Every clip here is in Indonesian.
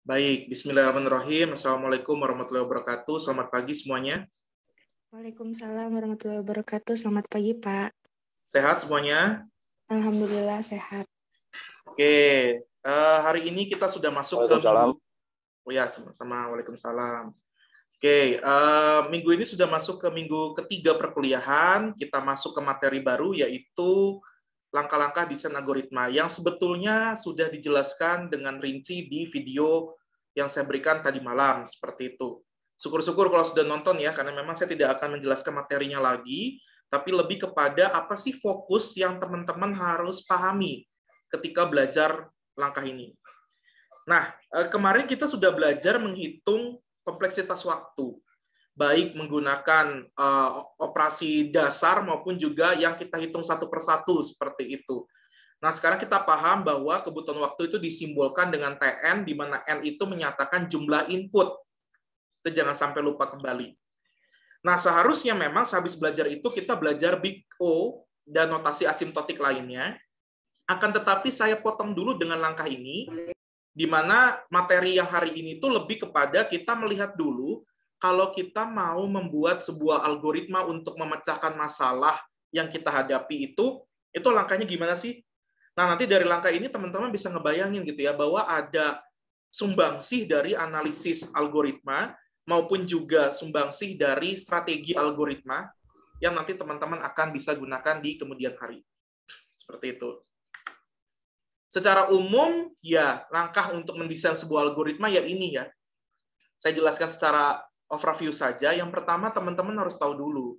Baik, bismillahirrahmanirrahim. Assalamualaikum warahmatullahi wabarakatuh. Selamat pagi semuanya. Waalaikumsalam warahmatullahi wabarakatuh. Selamat pagi, Pak. Sehat semuanya? Alhamdulillah sehat. Oke, hari ini kita sudah masuk ke minggu. Oh ya, sama-sama. Waalaikumsalam. Oke, minggu ini sudah masuk ke minggu ketiga perkuliahan. Kita masuk ke materi baru, yaitu langkah-langkah desain algoritma yang sebetulnya sudah dijelaskan dengan rinci di video yang saya berikan tadi malam, seperti itu. Syukur-syukur kalau sudah nonton ya, karena memang saya tidak akan menjelaskan materinya lagi, tapi lebih kepada apa sih fokus yang teman-teman harus pahami ketika belajar langkah ini. Nah, kemarin kita sudah belajar menghitung kompleksitas waktu, baik menggunakan operasi dasar maupun juga yang kita hitung satu persatu seperti itu. Nah, sekarang kita paham bahwa kebutuhan waktu itu disimbolkan dengan TN, di mana N itu menyatakan jumlah input. Itu jangan sampai lupa kembali. Nah, seharusnya memang sehabis belajar itu kita belajar Big O dan notasi asimptotik lainnya. Akan tetapi saya potong dulu dengan langkah ini, di mana materi yang hari ini itu lebih kepada kita melihat dulu kalau kita mau membuat sebuah algoritma untuk memecahkan masalah yang kita hadapi itu langkahnya gimana sih? Nah, nanti dari langkah ini teman-teman bisa ngebayangin gitu ya, bahwa ada sumbangsih dari analisis algoritma maupun juga sumbangsih dari strategi algoritma yang nanti teman-teman akan bisa gunakan di kemudian hari. Seperti itu. Secara umum, ya, langkah untuk mendesain sebuah algoritma ya ini ya. Saya jelaskan secara overview saja. Yang pertama, teman-teman harus tahu dulu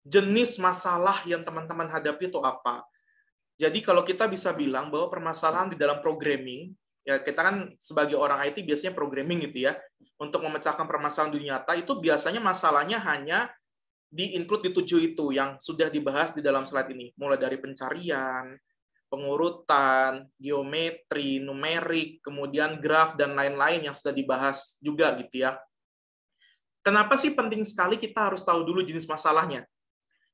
jenis masalah yang teman-teman hadapi itu apa. Jadi kalau kita bisa bilang bahwa permasalahan di dalam programming, ya kita kan sebagai orang IT biasanya programming gitu ya, untuk memecahkan permasalahan dunia nyata itu biasanya masalahnya hanya di-include di 7 itu yang sudah dibahas di dalam slide ini. Mulai dari pencarian, pengurutan, geometri, numerik, kemudian graf, dan lain-lain yang sudah dibahas juga gitu ya. Kenapa sih penting sekali kita harus tahu dulu jenis masalahnya?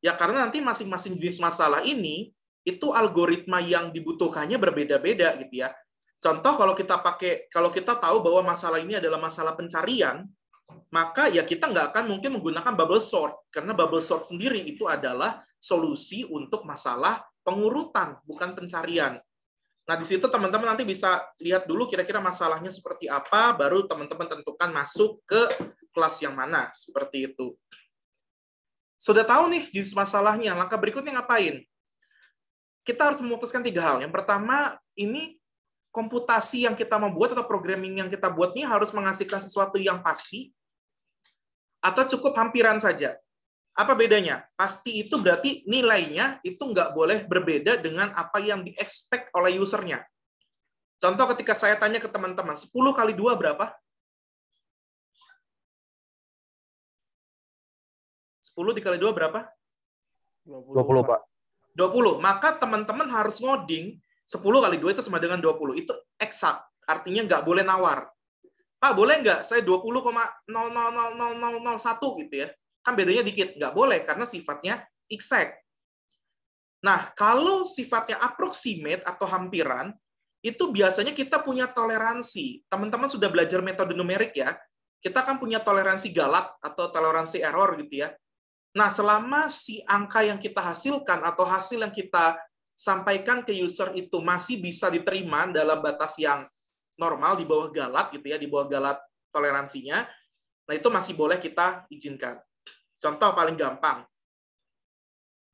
Ya karena nanti masing-masing jenis masalah ini itu algoritma yang dibutuhkannya berbeda-beda gitu ya. Contoh kalau kita tahu bahwa masalah ini adalah masalah pencarian, maka ya kita nggak akan mungkin menggunakan bubble sort karena bubble sort sendiri itu adalah solusi untuk masalah pengurutan, bukan pencarian. Nah, di situ teman-teman nanti bisa lihat dulu kira-kira masalahnya seperti apa, baru teman-teman tentukan masuk ke kelas yang mana, seperti itu. Sudah tahu nih jenis masalahnya, langkah berikutnya ngapain? Kita harus memutuskan 3 hal. Yang pertama, ini komputasi yang kita membuat atau programming yang kita buat ini harus menghasilkan sesuatu yang pasti atau cukup hampiran saja. Apa bedanya? Pasti itu berarti nilainya itu nggak boleh berbeda dengan apa yang di-expect oleh usernya. Contoh ketika saya tanya ke teman-teman, 10 kali 2 berapa? 10 dikali 2 berapa? 20, Pak. 20. Maka teman-teman harus ngoding 10 kali 2 itu sama dengan 20. Itu eksak. Artinya nggak boleh nawar. Pak, boleh nggak saya 20,000001 gitu ya? Kan bedanya dikit. Nggak boleh, karena sifatnya exact. Nah, kalau sifatnya approximate atau hampiran, itu biasanya kita punya toleransi. Teman-teman sudah belajar metode numerik ya? Kita kan punya toleransi galak atau toleransi error gitu ya. Nah, selama si angka yang kita hasilkan atau hasil yang kita sampaikan ke user itu masih bisa diterima dalam batas yang normal di bawah galat gitu ya, di bawah galat toleransinya, nah itu masih boleh kita izinkan. Contoh paling gampang,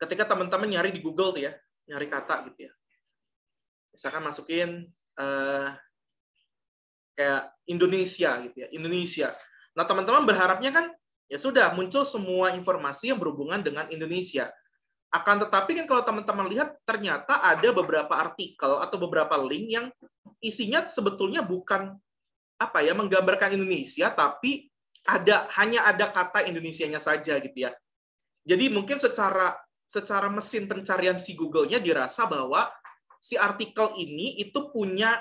ketika teman-teman nyari di Google tuh ya, nyari kata gitu ya, misalkan masukin kayak Indonesia gitu ya, Indonesia. Nah teman-teman berharapnya kan ya sudah muncul semua informasi yang berhubungan dengan Indonesia. Akan tetapi kan kalau teman-teman lihat ternyata ada beberapa artikel atau beberapa link yang isinya sebetulnya bukan menggambarkan Indonesia, tapi hanya ada kata Indonesianya saja gitu ya. Jadi mungkin secara mesin pencarian si Google-nya dirasa bahwa si artikel ini itu punya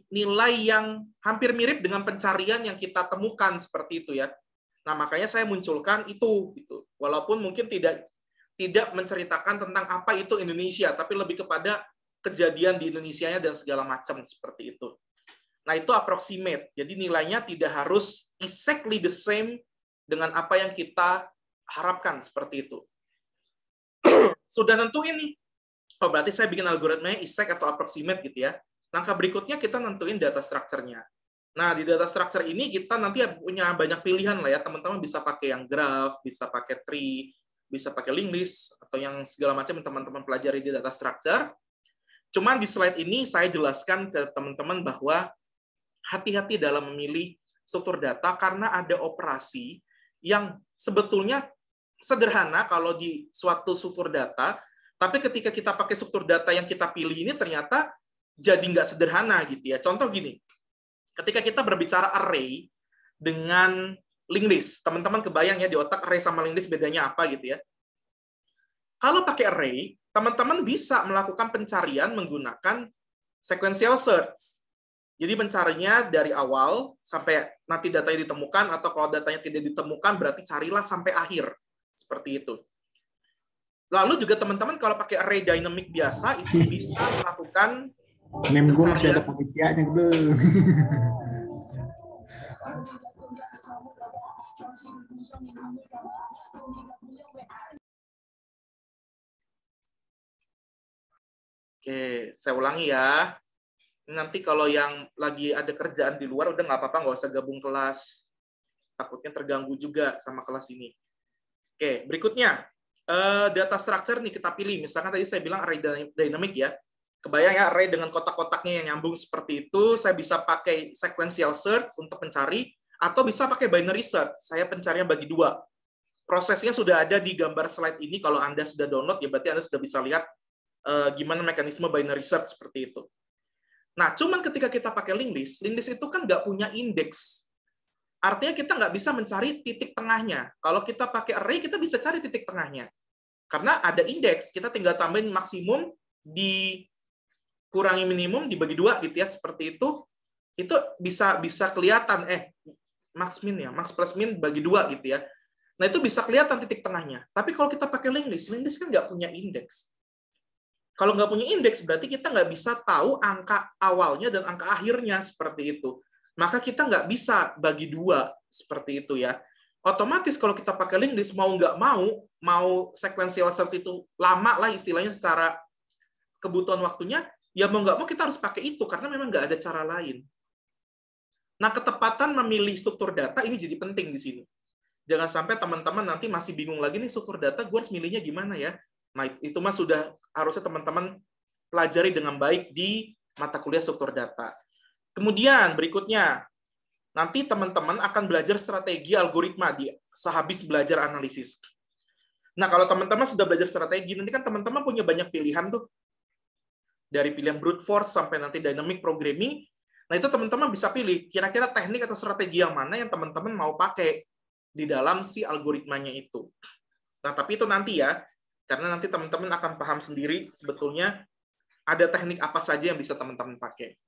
nilai yang hampir mirip dengan pencarian yang kita temukan seperti itu ya. Nah, makanya saya munculkan itu gitu. Walaupun mungkin tidak menceritakan tentang apa itu Indonesia, tapi lebih kepada kejadian di Indonesianya dan segala macam seperti itu. Nah, itu approximate. Jadi nilainya tidak harus exactly the same dengan apa yang kita harapkan, seperti itu. Sudah nentuin nih. Oh, berarti saya bikin algoritmanya exact atau approximate gitu ya. Langkah berikutnya kita nentuin data structure-nya. Nah, di data structure ini kita nanti punya banyak pilihan lah ya. Teman-teman bisa pakai yang graph, bisa pakai tree, bisa pakai linked list, atau yang segala macam yang teman-teman pelajari di data structure. Cuman di slide ini saya jelaskan ke teman-teman bahwa hati-hati dalam memilih struktur data karena ada operasi yang sebetulnya sederhana kalau di suatu struktur data, tapi ketika kita pakai struktur data yang kita pilih ini ternyata jadi nggak sederhana gitu ya. Contoh gini, ketika kita berbicara array dengan linked list, teman-teman kebayang ya di otak array sama linked list bedanya apa gitu ya. Kalau pakai array, teman-teman bisa melakukan pencarian menggunakan sequential search. Jadi pencarinya dari awal sampai nanti datanya ditemukan, atau kalau datanya tidak ditemukan berarti carilah sampai akhir. Seperti itu. Lalu juga teman-teman kalau pakai array dynamic biasa itu bisa melakukan meme gue masih ada panitianya belum. Oke, saya ulangi ya. Nanti kalau yang lagi ada kerjaan di luar udah nggak apa-apa, nggak usah gabung kelas. Takutnya terganggu juga sama kelas ini. Oke, berikutnya data structure nih kita pilih. Misalkan tadi saya bilang array dynamic ya. Kebayang ya array dengan kotak-kotaknya yang nyambung seperti itu. Saya bisa pakai sequential search untuk mencari, atau bisa pakai binary search. Saya pencarian bagi dua. Prosesnya sudah ada di gambar slide ini. Kalau Anda sudah download, ya berarti Anda sudah bisa lihat gimana mekanisme binary search seperti itu. Nah, cuman ketika kita pakai linked list itu kan nggak punya indeks. Artinya kita nggak bisa mencari titik tengahnya. Kalau kita pakai array, kita bisa cari titik tengahnya. Karena ada indeks, kita tinggal tambahin maksimum dikurangi minimum dibagi dua gitu ya, seperti itu bisa kelihatan max min ya, max plus min bagi dua gitu ya. Nah, itu bisa kelihatan titik tengahnya. Tapi kalau kita pakai linked list kan nggak punya indeks. Kalau nggak punya indeks, berarti kita nggak bisa tahu angka awalnya dan angka akhirnya seperti itu. Maka kita nggak bisa bagi dua seperti itu ya. Otomatis kalau kita pakai linked list, mau nggak mau sequential search itu lama lah istilahnya secara kebutuhan waktunya, ya mau nggak mau kita harus pakai itu karena memang nggak ada cara lain. Nah, ketepatan memilih struktur data ini jadi penting di sini. Jangan sampai teman-teman nanti masih bingung lagi nih struktur data, gue harus milihnya gimana ya. Nah, itu mah sudah harusnya teman-teman pelajari dengan baik di mata kuliah struktur data. Kemudian berikutnya, nanti teman-teman akan belajar strategi algoritma di sehabis belajar analisis. Nah, kalau teman-teman sudah belajar strategi, nanti kan teman-teman punya banyak pilihan tuh. Dari pilihan brute force sampai nanti dynamic programming. Nah, itu teman-teman bisa pilih kira-kira teknik atau strategi yang mana yang teman-teman mau pakai di dalam si algoritmanya itu. Nah, tapi itu nanti ya. Karena nanti teman-teman akan paham sendiri sebetulnya ada teknik apa saja yang bisa teman-teman pakai.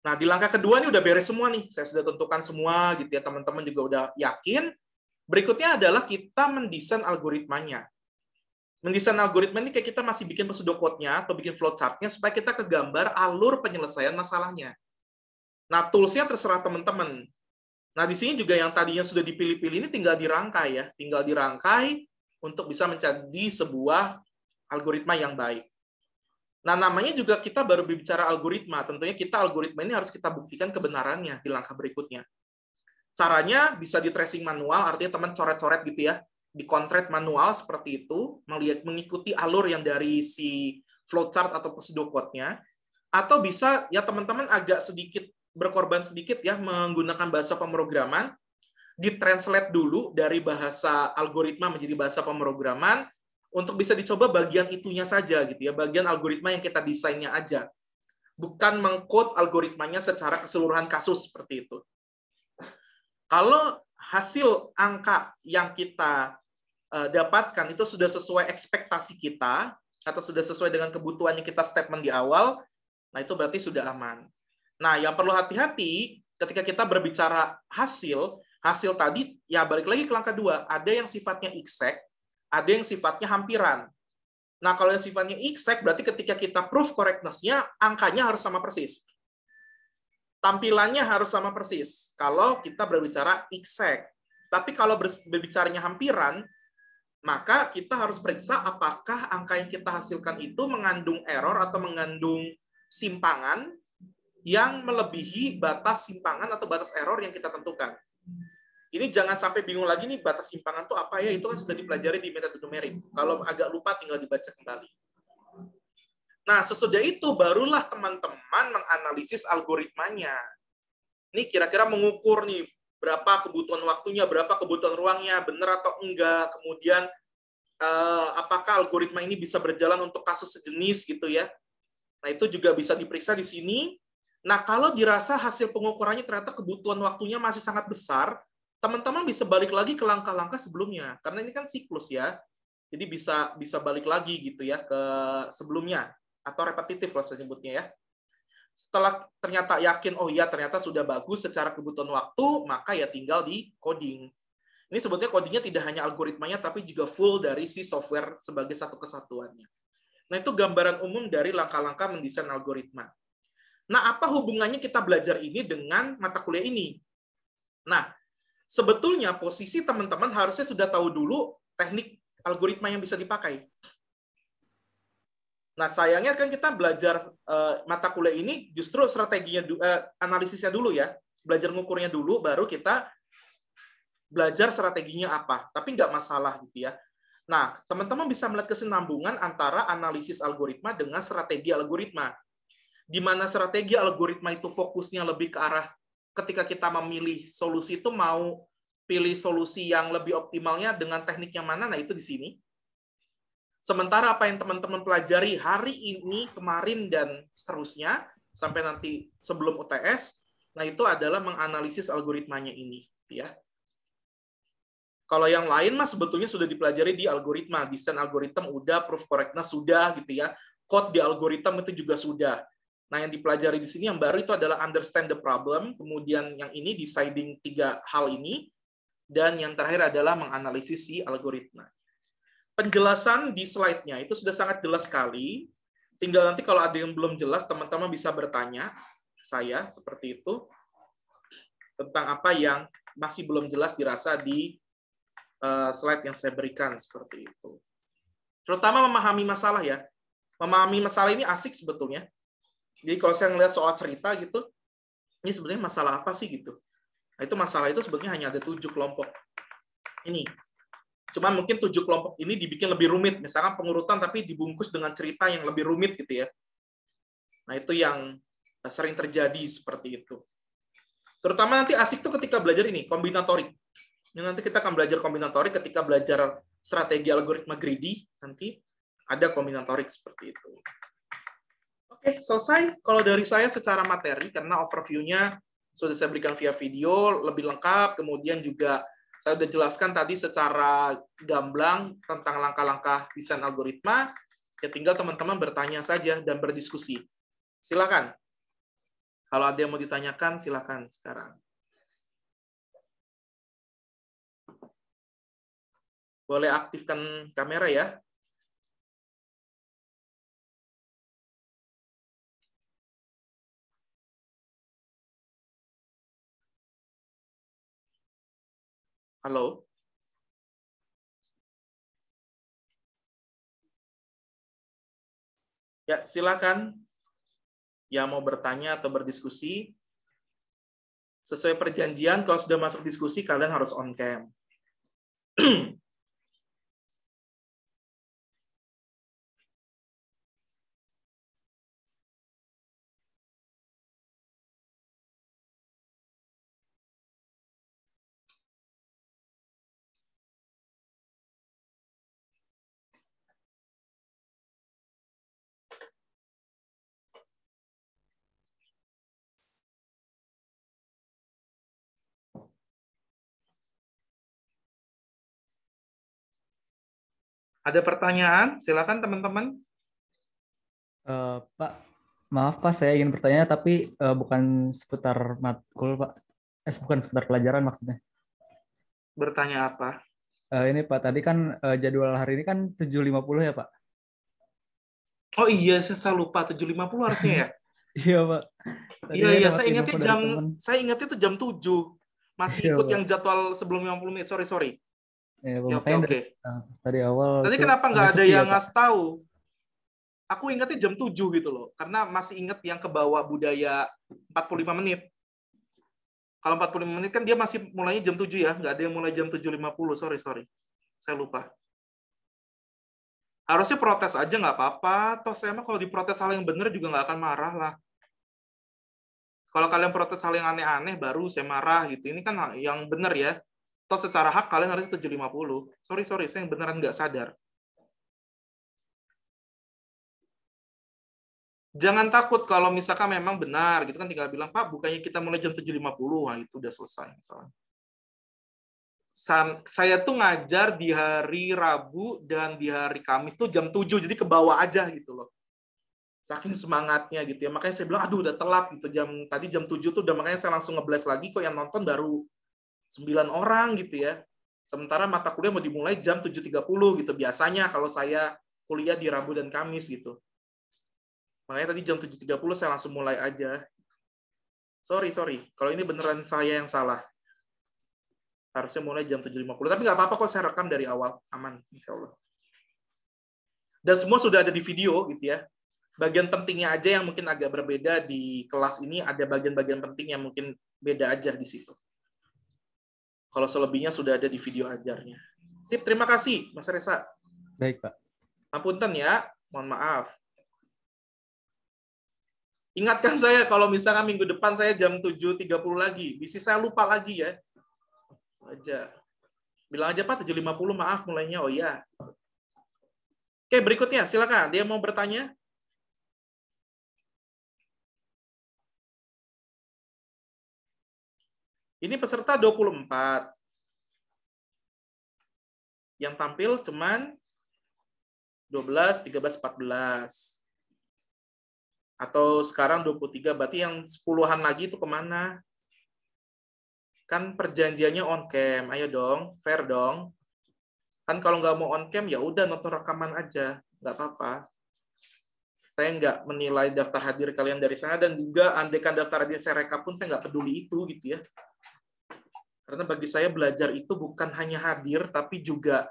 Nah, di langkah kedua ini udah beres semua nih. Saya sudah tentukan semua gitu ya, teman-teman juga udah yakin. Berikutnya adalah kita mendesain algoritmanya. Mendesain algoritma ini kayak kita masih bikin pseudocode-nya atau bikin flowchart-nya supaya kita kegambar alur penyelesaian masalahnya. Nah, tools-nya terserah teman-teman. Nah, di sini juga yang tadinya sudah dipilih-pilih ini tinggal dirangkai ya, tinggal dirangkai untuk bisa menjadi sebuah algoritma yang baik. Nah, namanya juga kita baru berbicara algoritma. Tentunya kita algoritma ini harus kita buktikan kebenarannya di langkah berikutnya. Caranya bisa di tracing manual, artinya teman coret-coret gitu ya, di kontret manual seperti itu, mengikuti alur yang dari si flowchart atau pseudocode-nya, atau bisa ya teman-teman agak sedikit berkorban sedikit ya menggunakan bahasa pemrograman, ditranslate dulu dari bahasa algoritma menjadi bahasa pemrograman untuk bisa dicoba bagian itunya saja gitu ya, bagian algoritma yang kita desainnya aja. Bukan mengkode algoritmanya secara keseluruhan kasus seperti itu. Kalau hasil angka yang kita dapatkan itu sudah sesuai ekspektasi kita atau sudah sesuai dengan kebutuhannya kita statement di awal, nah itu berarti sudah aman. Nah, yang perlu hati-hati ketika kita berbicara hasil tadi, ya balik lagi ke langkah 2. Ada yang sifatnya exact, ada yang sifatnya hampiran. Nah, kalau yang sifatnya exact, berarti ketika kita proof correctness-nya, angkanya harus sama persis. tampilannya harus sama persis kalau kita berbicara exact. Tapi kalau berbicaranya hampiran, maka kita harus periksa apakah angka yang kita hasilkan itu mengandung error atau mengandung simpangan yang melebihi batas simpangan atau batas error yang kita tentukan. Ini jangan sampai bingung lagi nih, batas simpangan itu apa ya? Itu kan sudah dipelajari di metode numerik. Kalau agak lupa tinggal dibaca kembali. Nah, sesudah itu barulah teman-teman menganalisis algoritmanya. Ini kira-kira mengukur nih berapa kebutuhan waktunya, berapa kebutuhan ruangnya, benar atau enggak. Kemudian apakah algoritma ini bisa berjalan untuk kasus sejenis gitu ya. Nah, itu juga bisa diperiksa di sini. Nah, kalau dirasa hasil pengukurannya ternyata kebutuhan waktunya masih sangat besar, teman-teman bisa balik lagi ke langkah-langkah sebelumnya. Karena ini kan siklus ya. Jadi bisa balik lagi gitu ya ke sebelumnya. Atau repetitif lah saya sebutnya ya. Setelah ternyata yakin, oh iya ternyata sudah bagus secara kebutuhan waktu, maka ya tinggal di coding. Ini sebetulnya codingnya tidak hanya algoritmanya, tapi juga full dari si software sebagai satu kesatuannya. Nah, itu gambaran umum dari langkah-langkah mendesain algoritma. Nah, apa hubungannya kita belajar ini dengan mata kuliah ini? Nah, sebetulnya posisi teman-teman harusnya sudah tahu dulu teknik algoritma yang bisa dipakai. Nah, sayangnya kan kita belajar mata kuliah ini justru strateginya, analisisnya dulu ya. Belajar ngukurnya dulu, baru kita belajar strateginya apa. Tapi nggak masalah gitu ya. Nah, teman-teman bisa melihat kesinambungan antara analisis algoritma dengan strategi algoritma. Di mana strategi algoritma itu fokusnya lebih ke arah ketika kita memilih solusi itu mau pilih solusi yang lebih optimalnya dengan teknik yang mana, nah itu di sini. Sementara apa yang teman-teman pelajari hari ini, kemarin, dan seterusnya, sampai nanti sebelum UTS, nah itu adalah menganalisis algoritmanya ini. Ya. Kalau yang lain, mas sebetulnya sudah dipelajari di algoritma. Desain algoritma udah, proof correctness sudah, gitu ya. Code di algoritma itu juga sudah. Nah, yang dipelajari di sini yang baru itu adalah understand the problem, kemudian yang ini deciding 3 hal ini, dan yang terakhir adalah menganalisis si algoritma. Penjelasan di slide-nya itu sudah sangat jelas sekali. Tinggal nanti kalau ada yang belum jelas, teman-teman bisa bertanya saya seperti itu tentang apa yang masih belum jelas dirasa di slide yang saya berikan seperti itu. Terutama memahami masalah ya. Memahami masalah ini asik sebetulnya. Jadi kalau saya ngelihat soal cerita gitu, ini sebenarnya masalah apa sih gitu. Nah, itu masalah itu sebetulnya hanya ada 7 kelompok. Ini. Cuman mungkin 7 kelompok ini dibikin lebih rumit. Misalkan pengurutan tapi dibungkus dengan cerita yang lebih rumit gitu ya. Nah, itu yang sering terjadi seperti itu. Terutama nanti asik tuh ketika belajar ini, kombinatorik. Ini nanti kita akan belajar kombinatorik ketika belajar strategi algoritma greedy, nanti ada kombinatorik seperti itu. Oke, selesai. Kalau dari saya secara materi, karena overview-nya sudah saya berikan via video, lebih lengkap, kemudian juga saya sudah jelaskan tadi secara gamblang tentang langkah-langkah desain algoritma, ya tinggal teman-teman bertanya saja dan berdiskusi. Silakan. Kalau ada yang mau ditanyakan, silakan sekarang. Boleh aktifkan kamera ya. Halo. Ya, silakan. Yang mau bertanya atau berdiskusi. Sesuai perjanjian, kalau sudah masuk diskusi, kalian harus on cam. Ada pertanyaan? Silakan teman-teman. Pak, maaf Pak, saya ingin bertanya tapi bukan seputar matkul Pak. Bukan seputar pelajaran maksudnya. Bertanya apa? Ini Pak, tadi kan jadwal hari ini kan 7.50 ya Pak? Oh iya, saya lupa 7.50 harusnya ya. Iya, Pak. Tadi Iya, dapat info dari teman. saya ingatnya tuh jam 7. Masih Iya, ikut Pak. yang jadwal sebelum 50 menit. Sorry. Ya, Pak, Ya, makanya oke. dari awal Tadi tuh kenapa nggak agak ada sepi ya, yang Pak. ngasih tahu? Aku ingatnya jam 7 gitu loh. Karena masih ingat yang ke bawah budaya 45 menit. Kalau 45 menit kan dia masih mulainya jam 7 ya. Nggak ada yang mulai jam 7.50. Sorry. Saya lupa. Harusnya protes aja nggak apa-apa. Toh saya mah kalau diprotes hal yang benar juga nggak akan marah lah. Kalau kalian protes hal yang aneh-aneh baru saya marah gitu. Ini kan yang benar ya. Toh secara hak kalian harus 7.50. Sorry, saya yang beneran nggak sadar. Jangan takut kalau misalkan memang benar gitu kan, tinggal bilang, Pak, bukannya kita mulai jam 7.50. Wah, itu udah selesai masalahnya. Saya tuh ngajar di hari Rabu dan di hari Kamis tuh jam 7, jadi ke bawah aja gitu loh. Saking semangatnya gitu ya. Makanya saya bilang, aduh udah telat gitu. Tadi jam 7 tuh udah, makanya saya langsung nge-blast lagi, kok yang nonton baru 9 orang gitu ya. Sementara mata kuliah mau dimulai jam 7.30 gitu. Biasanya kalau saya kuliah di Rabu dan Kamis gitu. Makanya tadi jam 7.30 saya langsung mulai aja. Sorry. Kalau ini beneran saya yang salah. Harusnya mulai jam 7.50. Tapi nggak apa-apa kok, saya rekam dari awal. Aman, insya Allah. Dan semua sudah ada di video gitu ya. Bagian pentingnya aja yang mungkin agak berbeda di kelas ini, ada bagian-bagian penting yang mungkin beda aja di situ. Kalau selebihnya sudah ada di video ajarnya. Sip, terima kasih Mas Reza. Baik, Pak. Ampunten ya, mohon maaf. Ingatkan saya kalau misalkan minggu depan saya jam 7.30 lagi. Bisa saya lupa lagi ya. Aja. Bilang aja Pak 7.50 maaf mulainya. Oh iya. Oke, berikutnya silakan. Dia mau bertanya? Ini peserta 24. Yang tampil cuman 12, 13, 14. Atau sekarang 23, berarti yang 10-an lagi itu kemana? Kan perjanjiannya on cam, ayo dong, fair dong. Kan kalau nggak mau on cam, ya udah nonton rekaman aja, nggak apa-apa. Saya nggak menilai daftar hadir kalian dari sana, dan juga andaikan daftar hadir saya rekap pun saya nggak peduli itu gitu ya. Karena bagi saya belajar itu bukan hanya hadir, tapi juga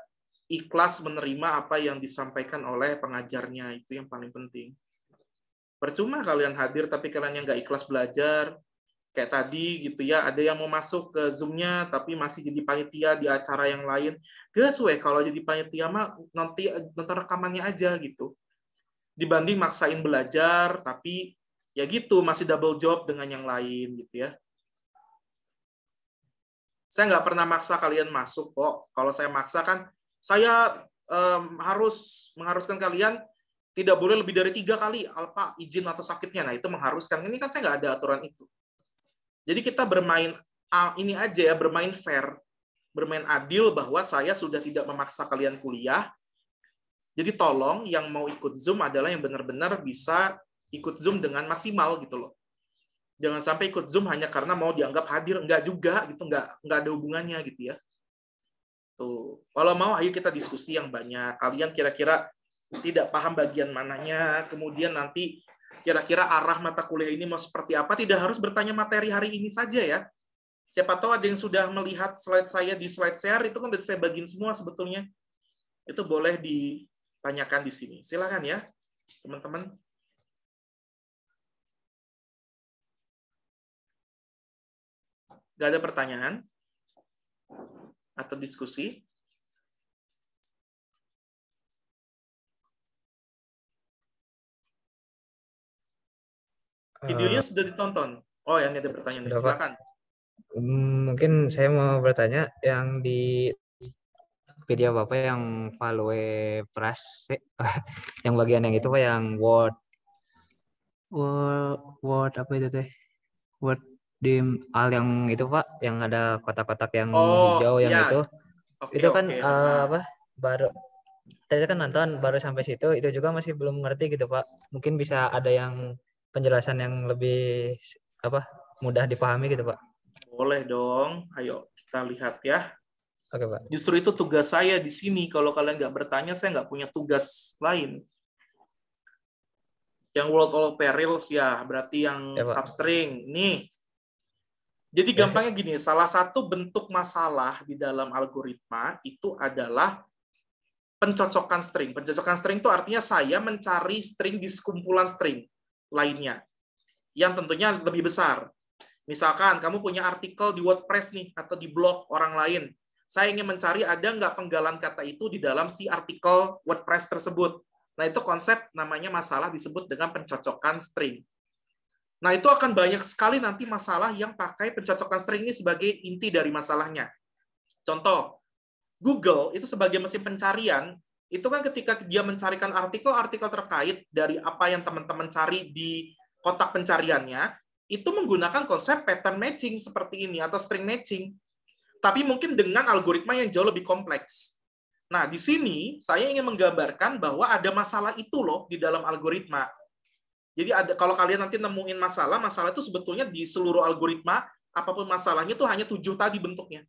ikhlas menerima apa yang disampaikan oleh pengajarnya, itu yang paling penting. Percuma kalian hadir tapi kalian yang nggak ikhlas belajar, kayak tadi gitu ya, ada yang mau masuk ke Zoom-nya tapi masih jadi panitia di acara yang lain. Gas weh, kalau jadi panitia mah nanti nonton rekamannya aja gitu. Dibanding maksain belajar tapi ya gitu masih double job dengan yang lain gitu ya. Saya nggak pernah maksa kalian masuk kok. Kalau saya maksa kan saya harus mengharuskan kalian tidak boleh lebih dari 3 kali alpa izin atau sakitnya. Nah, itu mengharuskan. Ini kan saya nggak ada aturan itu. Jadi kita bermain ini aja ya, bermain fair, bermain adil bahwa saya sudah tidak memaksa kalian kuliah. Jadi tolong yang mau ikut Zoom adalah yang benar-benar bisa ikut Zoom dengan maksimal gitu loh. Jangan sampai ikut Zoom hanya karena mau dianggap hadir, enggak juga gitu, enggak ada hubungannya gitu ya. Tuh, kalau mau ayo kita diskusi yang banyak. Kalian kira-kira tidak paham bagian mananya, kemudian nanti kira-kira arah mata kuliah ini mau seperti apa, tidak harus bertanya materi hari ini saja ya. Siapa tahu ada yang sudah melihat slide saya di slide share, itu kan sudah saya bagiin semua sebetulnya. Itu boleh ditanyakan di sini. Silakan ya, teman-teman. Nggak ada pertanyaan atau diskusi? Videonya sudah ditonton. Oh, yang ada pertanyaan. Silakan. Mungkin saya mau bertanya yang di video Bapak yang value price yang bagian yang itu Pak, yang word apa itu teh? Word di al yang itu Pak, yang ada kotak-kotak yang hijau yang ya. itu. Oke, itu kan apa? Baru tadi kan nonton baru sampai situ, itu juga masih belum ngerti gitu Pak. Mungkin bisa ada yang penjelasan yang lebih apa? Mudah dipahami gitu Pak. Boleh dong. Ayo kita lihat ya. Oke, Pak. Justru itu tugas saya di sini. Kalau kalian nggak bertanya, saya nggak punya tugas lain. Yang world all perils ya, berarti yang Ya, Pak. substring. Nih. Jadi gampangnya gini, salah satu bentuk masalah di dalam algoritma itu adalah pencocokan string. Pencocokan string itu artinya saya mencari string di sekumpulan string lainnya yang tentunya lebih besar. Misalkan kamu punya artikel di WordPress nih atau di blog orang lain. Saya ingin mencari ada nggak penggalan kata itu di dalam si artikel WordPress tersebut. Nah, itu konsep namanya masalah disebut dengan pencocokan string. Nah, itu akan banyak sekali nanti masalah yang pakai pencocokan string ini sebagai inti dari masalahnya. Contoh, Google itu sebagai mesin pencarian, itu kan ketika dia mencarikan artikel-artikel terkait dari apa yang teman-teman cari di kotak pencariannya, itu menggunakan konsep pattern matching seperti ini atau string matching. Tapi mungkin dengan algoritma yang jauh lebih kompleks. Nah, di sini saya ingin menggambarkan bahwa ada masalah itu loh di dalam algoritma. Jadi kalau kalian nanti nemuin masalah itu sebetulnya di seluruh algoritma, apapun masalahnya itu hanya 7 tadi bentuknya.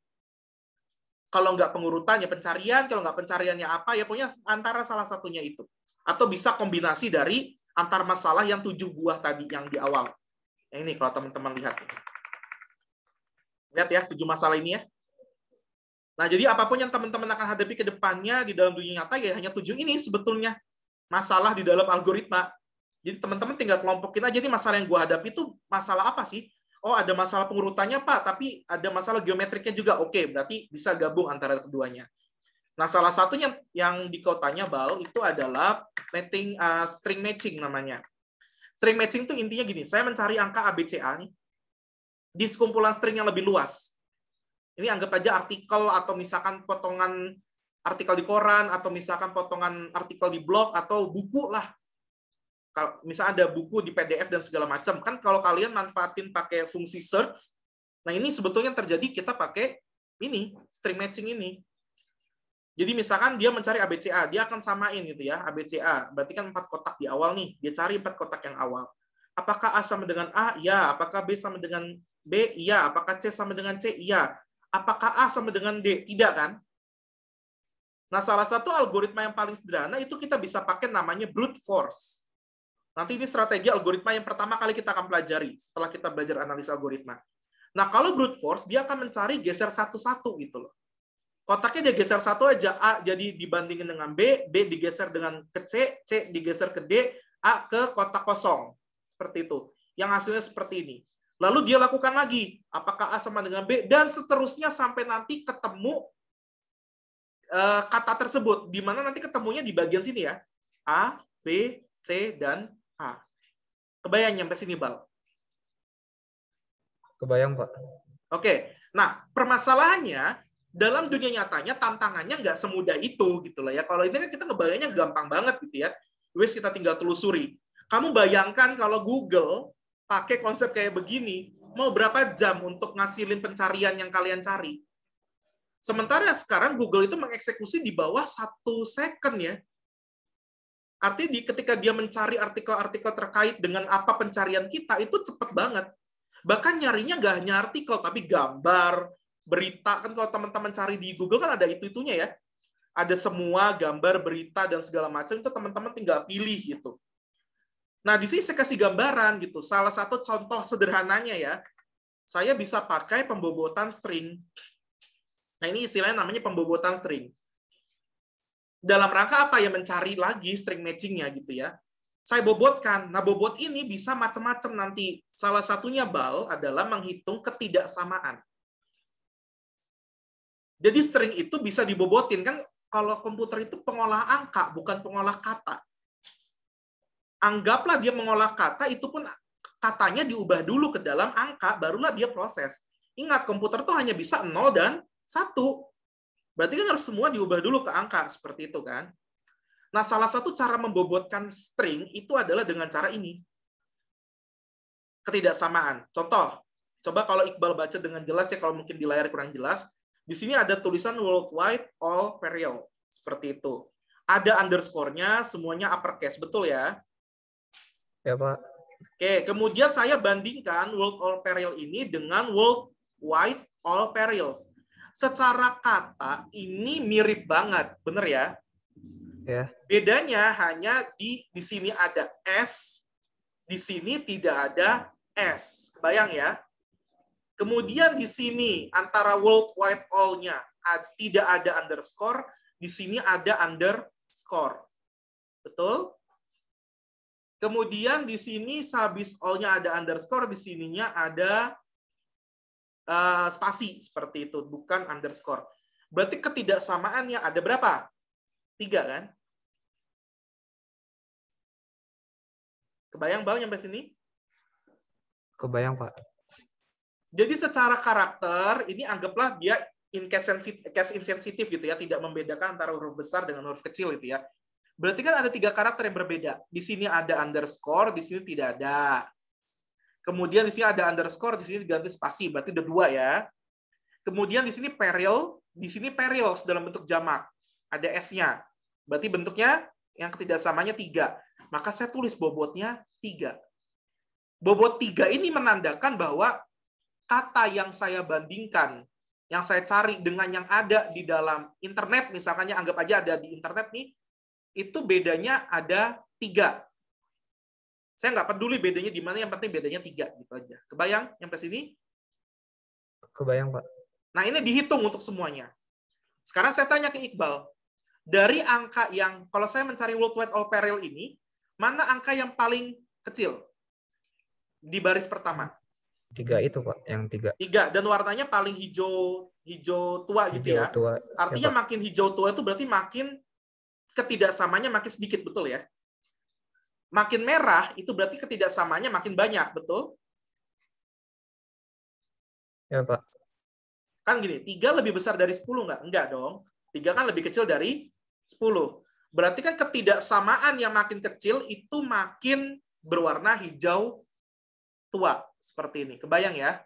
Kalau nggak pengurutannya pencarian, kalau nggak pencariannya apa, ya pokoknya antara salah satunya itu. Atau bisa kombinasi dari antar masalah yang 7 buah tadi yang di awal. Ini kalau teman-teman lihat. Lihat ya, 7 masalah ini ya. Nah, jadi apapun yang teman-teman akan hadapi ke depannya di dalam dunia nyata, ya hanya 7 ini sebetulnya masalah di dalam algoritma. Jadi teman-teman tinggal kelompokin aja, jadi masalah yang gue hadapi itu masalah apa sih? Oh, ada masalah pengurutannya, Pak, tapi ada masalah geometriknya juga. Oke, berarti bisa gabung antara keduanya. Nah, salah satunya yang di kotanya Bal itu adalah string matching namanya. String matching itu intinya gini, saya mencari angka ABCA nih, di sekumpulan string yang lebih luas. Ini anggap aja artikel atau misalkan potongan artikel di koran, atau misalkan potongan artikel di blog, atau buku lah. Kalau misalnya ada buku di PDF dan segala macam, kan kalau kalian manfaatin pakai fungsi search, nah ini sebetulnya terjadi kita pakai ini, string matching ini. Jadi misalkan dia mencari ABCA, dia akan samain gitu ya, ABCA. Berarti kan 4 kotak di awal nih, dia cari 4 kotak yang awal. Apakah A sama dengan A? Ya. Apakah B sama dengan B? Iya. Apakah C sama dengan C? Iya. Apakah A sama dengan D? Tidak kan? Nah, salah satu algoritma yang paling sederhana itu kita bisa pakai namanya brute force. Nanti ini strategi algoritma yang pertama kali kita akan pelajari setelah kita belajar analisa algoritma. Nah, kalau brute force, dia akan mencari geser satu-satu gitu loh. Kotaknya dia geser satu aja, A jadi dibandingin dengan B, B digeser dengan ke C, C digeser ke D, A ke kotak kosong. Seperti itu. Yang hasilnya seperti ini. Lalu dia lakukan lagi, apakah A sama dengan B, dan seterusnya sampai nanti ketemu kata tersebut, di mana nanti ketemunya di bagian sini ya. A, B, C, dan A. Kebayang nyampe sini, Bal? Kebayang, Pak. Oke. Nah, permasalahannya, dalam dunia nyatanya tantangannya nggak semudah itu gitu lah ya. Kalau ini kan kita ngebayangnya gampang banget gitu ya. Wes kita tinggal telusuri. Kamu bayangkan kalau Google pakai konsep kayak begini, mau berapa jam untuk ngasilin pencarian yang kalian cari? Sementara sekarang Google itu mengeksekusi di bawah 1 second ya. Artinya ketika dia mencari artikel-artikel terkait dengan apa pencarian kita, itu cepat banget. Bahkan nyarinya nggak hanya artikel, tapi gambar, berita. Kan kalau teman-teman cari di Google kan ada itu-itunya ya. Ada semua gambar, berita, dan segala macam. Itu teman-teman tinggal pilih gitu. Nah, di sini saya kasih gambaran gitu. Salah satu contoh sederhananya ya, saya bisa pakai pembobotan string. Nah, ini istilahnya namanya pembobotan string. Dalam rangka apa ya? Mencari lagi string matching-nya gitu ya. Saya bobotkan. Nah, bobot ini bisa macam-macam nanti. Salah satunya, Bal, adalah menghitung ketidaksamaan. Jadi string itu bisa dibobotin. Kan kalau komputer itu pengolah angka, bukan pengolah kata. Anggaplah dia mengolah kata, itu pun katanya diubah dulu ke dalam angka, barulah dia proses. Ingat, komputer tuh hanya bisa 0 dan 1. Berarti kan harus semua diubah dulu ke angka, seperti itu kan. Nah, salah satu cara membobotkan string itu adalah dengan cara ini. Ketidaksamaan. Contoh, coba kalau Iqbal baca dengan jelas ya, kalau mungkin di layar kurang jelas. Di sini ada tulisan worldwide all peril. Seperti itu. Ada underscore-nya, semuanya uppercase. Betul ya? Ya, Pak. Oke, kemudian saya bandingkan world all peril ini dengan worldwide all perils. Secara kata ini mirip banget, bener ya? Ya. Bedanya hanya di sini ada S, Di sini tidak ada S. Kebayang ya? Kemudian di sini antara worldwide all-nya tidak ada underscore, di sini ada underscore. Betul? Kemudian di sini sehabis all-nya ada underscore, di sininya ada spasi seperti itu, bukan underscore. Berarti ketidaksamaannya ada berapa? 3 kan? Kebayang Bang sampai sini? Kebayang, Pak. Jadi secara karakter ini anggaplah dia case insensitif gitu ya, tidak membedakan antara huruf besar dengan huruf kecil gitu ya. Berarti kan ada 3 karakter yang berbeda. Di sini ada underscore, di sini tidak ada. Kemudian di sini ada underscore, di sini diganti spasi, berarti ada 2 ya. Kemudian di sini peril, di sini perils dalam bentuk jamak. Ada S-nya. Berarti bentuknya yang ketidaksamanya 3. Maka saya tulis bobotnya 3. Bobot 3 ini menandakan bahwa kata yang saya bandingkan, yang saya cari dengan yang ada di dalam internet, misalkan anggap aja ada di internet nih, itu bedanya ada 3. Saya nggak peduli bedanya di mana, yang penting bedanya 3 gitu aja. Kebayang sampai sini? Kebayang, Pak. Nah, ini dihitung untuk semuanya. Sekarang saya tanya ke Iqbal, dari angka yang, kalau saya mencari worldwide all peril ini, mana angka yang paling kecil di baris pertama? 3 itu, Pak, yang 3. 3, dan warnanya paling hijau tua gitu ya. Hijau tua. Artinya Ya, Pak. makin hijau tua itu berarti makin ketidaksamanya makin sedikit, betul ya? Makin merah itu berarti ketidaksamanya makin banyak, betul? Ya, Pak. Kan gini, 3 lebih besar dari 10 nggak? Enggak dong. 3 kan lebih kecil dari 10. Berarti kan ketidaksamaan yang makin kecil itu makin berwarna hijau tua. Seperti ini. Kebayang ya?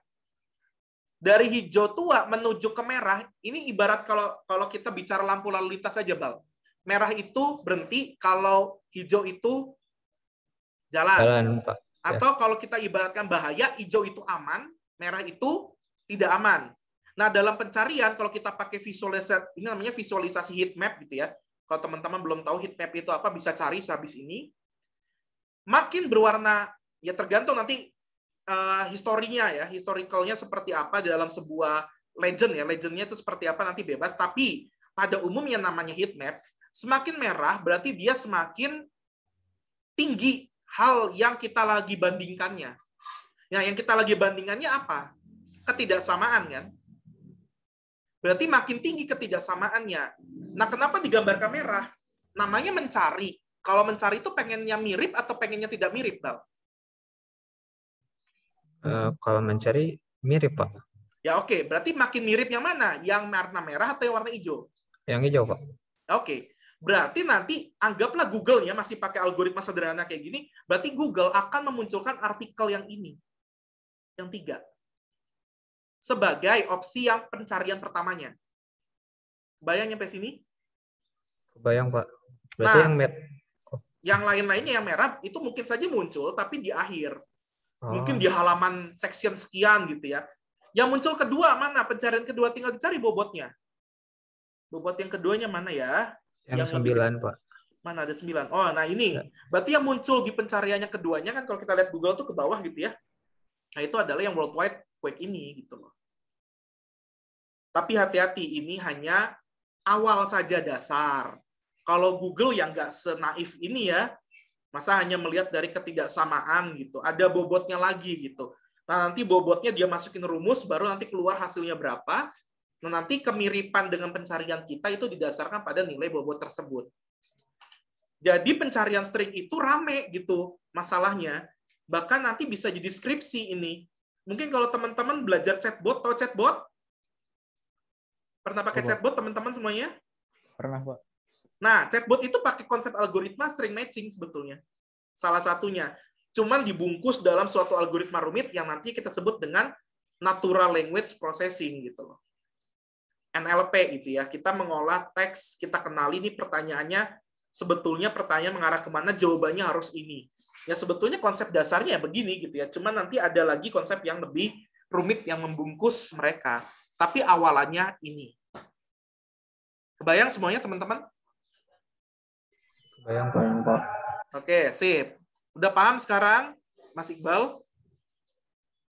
Dari hijau tua menuju ke merah, ini ibarat kalau kita bicara lampu lalu lintas saja, Bal. Merah itu berhenti, kalau hijau itu jalan. Jalan, Pak. Atau kalau kita ibaratkan bahaya, hijau itu aman, merah itu tidak aman. Nah, dalam pencarian, kalau kita pakai visualisasi, ini namanya visualisasi heat map gitu ya. Kalau teman-teman belum tahu heat map itu apa, bisa cari sehabis ini. Makin berwarna, ya tergantung nanti historinya ya, historicalnya seperti apa di dalam sebuah legend ya. Legendnya itu seperti apa nanti bebas. Tapi pada umumnya namanya heat map, semakin merah berarti dia semakin tinggi hal yang kita lagi bandingkannya. Nah, yang kita lagi bandingkannya apa? Ketidaksamaan kan? Berarti makin tinggi ketidaksamaannya. Nah, kenapa digambarkan merah? Namanya mencari. Kalau mencari itu pengennya mirip atau pengennya tidak mirip, Bal? Kalau mencari mirip, Pak. Ya oke, berarti makin mirip yang mana? Yang warna merah atau yang warna hijau? Yang hijau, Pak. Oke, berarti nanti anggaplah Google ya masih pakai algoritma sederhana kayak gini, berarti Google akan memunculkan artikel yang ini, yang 3, sebagai opsi yang pencarian pertamanya. Bayang sampai sini? Kebayang, Pak. Berarti Nah, yang yang lain-lainnya yang merah itu mungkin saja muncul, tapi di akhir. Oh. Mungkin di halaman section sekian gitu ya. Yang muncul kedua mana? Pencarian kedua tinggal dicari bobotnya. Bobot yang keduanya mana ya? Yang lebih 9, kecil. Pak. Mana ada 9? Oh, nah ini. Ya. Berarti yang muncul di pencariannya keduanya kan kalau kita lihat Google tuh ke bawah gitu ya. Nah, itu adalah yang worldwide quake ini gitu loh. Tapi hati-hati, ini hanya awal saja dasar. Kalau Google yang nggak senaif ini ya, masa hanya melihat dari ketidaksamaan gitu. Ada bobotnya lagi gitu. Nah, nanti bobotnya dia masukin rumus, baru nanti keluar hasilnya berapa. Nah, nanti kemiripan dengan pencarian kita itu didasarkan pada nilai bobot tersebut. Jadi pencarian string itu rame gitu masalahnya. Bahkan nanti bisa jadi skripsi ini. Mungkin kalau teman-teman belajar chatbot, tahu chatbot? Pernah pakai chatbot teman-teman semuanya? Pernah, Pak. Nah, chatbot itu pakai konsep algoritma string matching sebetulnya. Salah satunya. Cuman dibungkus dalam suatu algoritma rumit yang nanti kita sebut dengan natural language processing gitu loh. NLP gitu ya. Kita mengolah teks, kita kenali ini pertanyaannya, sebetulnya pertanyaan mengarah kemana, jawabannya harus ini. Ya sebetulnya konsep dasarnya ya begini gitu ya. Cuman nanti ada lagi konsep yang lebih rumit yang membungkus mereka. Tapi awalannya ini. Kebayang semuanya teman-teman? Kebayang, Pak. Oke, sip. Udah paham sekarang Mas Iqbal?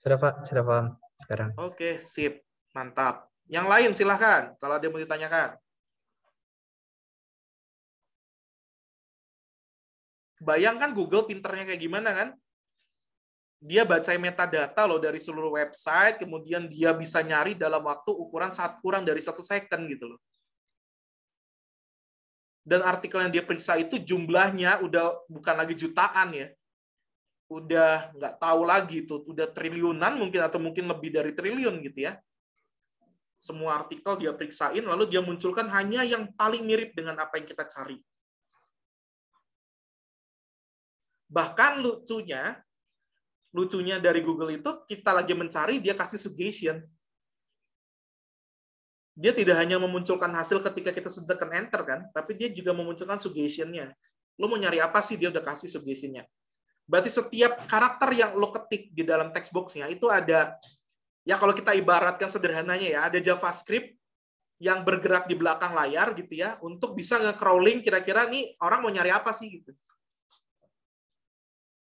Sudah Pak, sudah paham sekarang. Oke, sip. Mantap. Yang lain silahkan, kalau ada yang mau ditanyakan. Bayangkan Google pinternya kayak gimana kan? Dia baca metadata loh dari seluruh website, kemudian dia bisa nyari dalam waktu ukuran kurang dari 1 second gitu loh. Dan artikel yang dia periksa itu jumlahnya udah bukan lagi jutaan ya. Udah nggak tahu lagi tuh, udah triliunan mungkin atau mungkin lebih dari triliun gitu ya. Semua artikel dia periksain, lalu dia munculkan hanya yang paling mirip dengan apa yang kita cari. Bahkan lucunya dari Google itu, kita lagi mencari, dia kasih suggestion. Dia tidak hanya memunculkan hasil ketika kita sudah tekan enter kan, tapi dia juga memunculkan suggestion-nya. Lo mau nyari apa sih, dia udah kasih suggestion-nya. Berarti setiap karakter yang lo ketik di dalam text box-nya itu ada, ya kalau kita ibaratkan sederhananya ya, ada JavaScript yang bergerak di belakang layar gitu ya, untuk bisa nge-crawling kira-kira nih orang mau nyari apa sih gitu.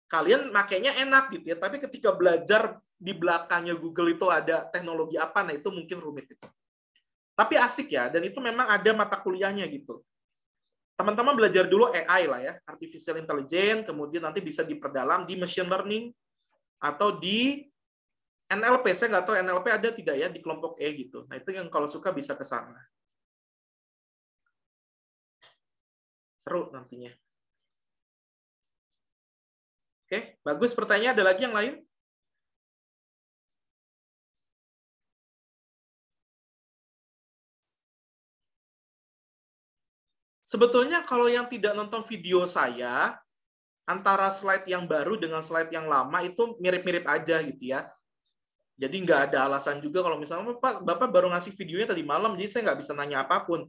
Kalian makainya enak gitu ya, tapi ketika belajar di belakangnya Google itu ada teknologi apa, nah itu mungkin rumit itu. Tapi asik ya, dan itu memang ada mata kuliahnya gitu. Teman-teman belajar dulu AI lah ya, Artificial Intelligence, kemudian nanti bisa diperdalam di Machine Learning, atau di NLP. Saya nggak tahu NLP ada tidak ya di kelompok E gitu. Nah itu yang kalau suka bisa ke sana. Seru nantinya. Oke, bagus pertanyaan. Ada lagi yang lain? Sebetulnya kalau yang tidak nonton video saya, antara slide yang baru dengan slide yang lama itu mirip-mirip aja gitu ya. Jadi nggak ada alasan juga kalau misalnya, Bapak baru ngasih videonya tadi malam, jadi saya nggak bisa nanya apapun.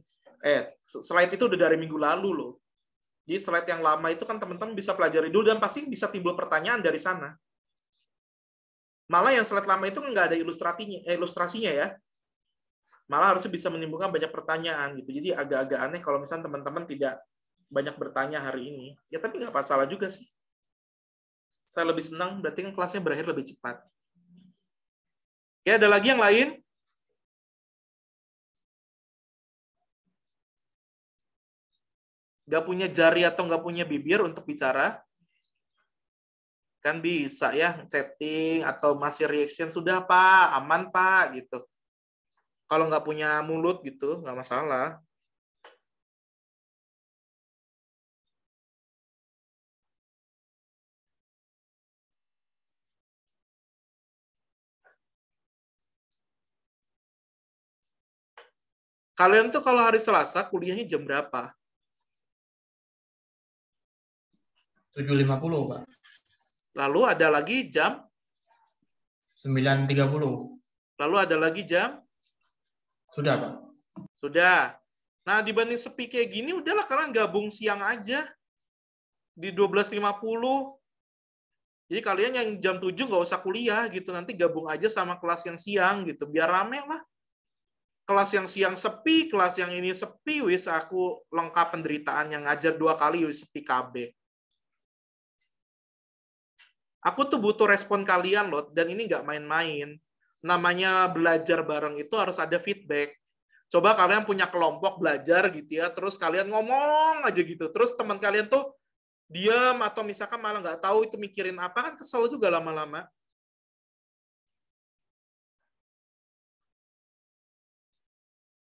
Slide itu udah dari minggu lalu loh. Jadi slide yang lama itu kan teman-teman bisa pelajari dulu dan pasti bisa timbul pertanyaan dari sana. Malah yang slide lama itu nggak ada ilustrasinya ya. Malah harusnya bisa menimbulkan banyak pertanyaan gitu. Jadi agak-agak aneh kalau misalnya teman-teman tidak banyak bertanya hari ini. Ya tapi nggak masalah juga sih. Saya lebih senang, berarti kan kelasnya berakhir lebih cepat. Oke, ada lagi yang lain? Nggak punya jari atau nggak punya bibir untuk bicara? Kan bisa ya, chatting atau masih reaction, sudah Pak, aman Pak, gitu. Kalau nggak punya mulut gitu, nggak masalah. Kalian tuh kalau hari Selasa kuliahnya jam berapa? 7.50, Pak. Lalu ada lagi jam? 9.30. Lalu ada lagi jam? Sudah, Pak. Sudah. Nah, dibanding sepi kayak gini, udahlah kalian gabung siang aja. Di 12.50. Jadi kalian yang jam 7 nggak usah kuliah gitu. Nanti gabung aja sama kelas yang siang gitu. Biar rame lah. Kelas yang siang sepi, kelas yang ini sepi, wis aku lengkap penderitaan yang ngajar 2 kali, wis sepi KB. Aku tuh butuh respon kalian loh, dan ini nggak main-main. Namanya belajar bareng itu harus ada feedback. Coba kalian punya kelompok belajar gitu ya, terus kalian ngomong aja gitu, terus teman kalian tuh diam atau misalkan malah nggak tahu itu mikirin apa, kan kesel juga lama-lama.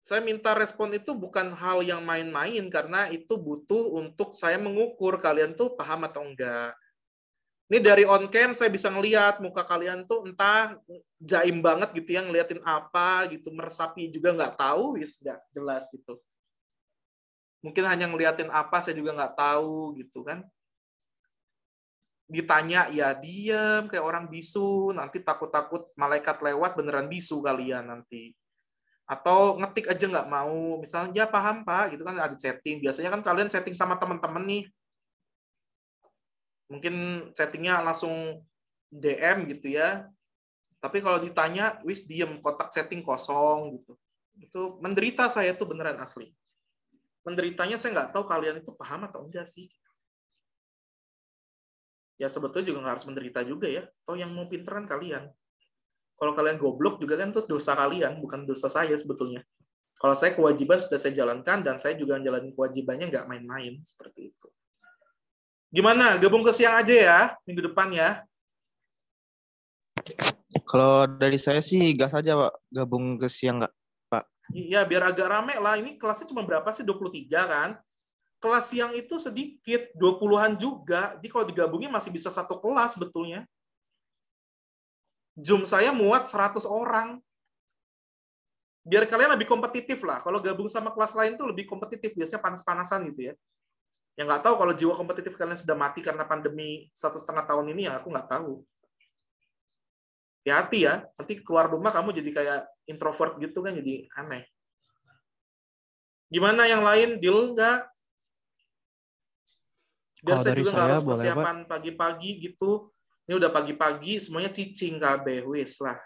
Saya minta respon itu bukan hal yang main-main, karena itu butuh untuk saya mengukur kalian tuh paham atau enggak. Ini dari on cam saya bisa ngelihat muka kalian tuh entah jaim banget gitu ya, ngeliatin apa gitu, meresapi juga nggak tahu, wis nggak jelas gitu. Mungkin hanya ngeliatin apa saya juga nggak tahu gitu kan. Ditanya ya diam kayak orang bisu, nanti takut-takut malaikat lewat beneran bisu kalian nanti. Atau ngetik aja nggak mau, misalnya ya paham Pak gitu kan, ada chatting. Biasanya kan kalian chatting sama teman-teman nih. Mungkin chattingnya langsung DM gitu ya. Tapi kalau ditanya, wis diem, kotak chatting kosong gitu. Itu menderita saya tuh beneran asli. Menderitanya saya nggak tahu kalian itu paham atau enggak sih. ya sebetulnya juga nggak harus menderita juga ya. Toh yang mau pinter kan kalian. Kalau kalian goblok juga kan terus dosa kalian, bukan dosa saya sebetulnya. Kalau saya kewajiban sudah saya jalankan, dan saya juga menjalani kewajibannya nggak main-main, seperti itu. Gimana? Gabung ke siang aja ya, minggu depan ya. Kalau dari saya sih gas aja, Pak. Gabung ke siang nggak, Pak? Iya, biar agak rame lah. Ini kelasnya cuma berapa sih? 23 kan? Kelas siang itu sedikit, 20-an juga. Jadi kalau digabungin masih bisa satu kelas betulnya. Zoom saya muat 100 orang. Biar kalian lebih kompetitif lah. Kalau gabung sama kelas lain tuh lebih kompetitif. Biasanya panas-panasan gitu ya. Yang nggak tahu kalau jiwa kompetitif kalian sudah mati karena pandemi 1,5 tahun ini, ya aku nggak tahu. Hati-hati ya. Nanti keluar rumah kamu jadi kayak introvert gitu kan, jadi aneh. Gimana yang lain? Deal nggak? Biar saya juga nggak harus persiapan pagi-pagi gitu. Ini udah pagi-pagi, semuanya cicing KB. Wis lah,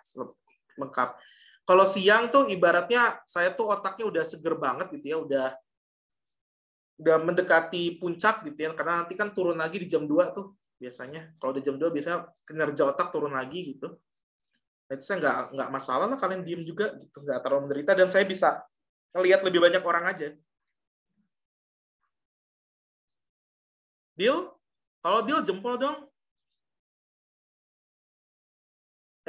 lengkap. Kalau siang tuh ibaratnya saya tuh otaknya udah seger banget gitu ya, udah mendekati puncak gitu ya, karena nanti kan turun lagi di jam 2 tuh biasanya. Kalau di jam 2 biasanya kinerja otak turun lagi gitu. Nah, itu saya nggak masalah lah kalian diem juga gitu, nggak terlalu menderita, dan saya bisa ngelihat lebih banyak orang aja. Deal? Kalau deal jempol dong.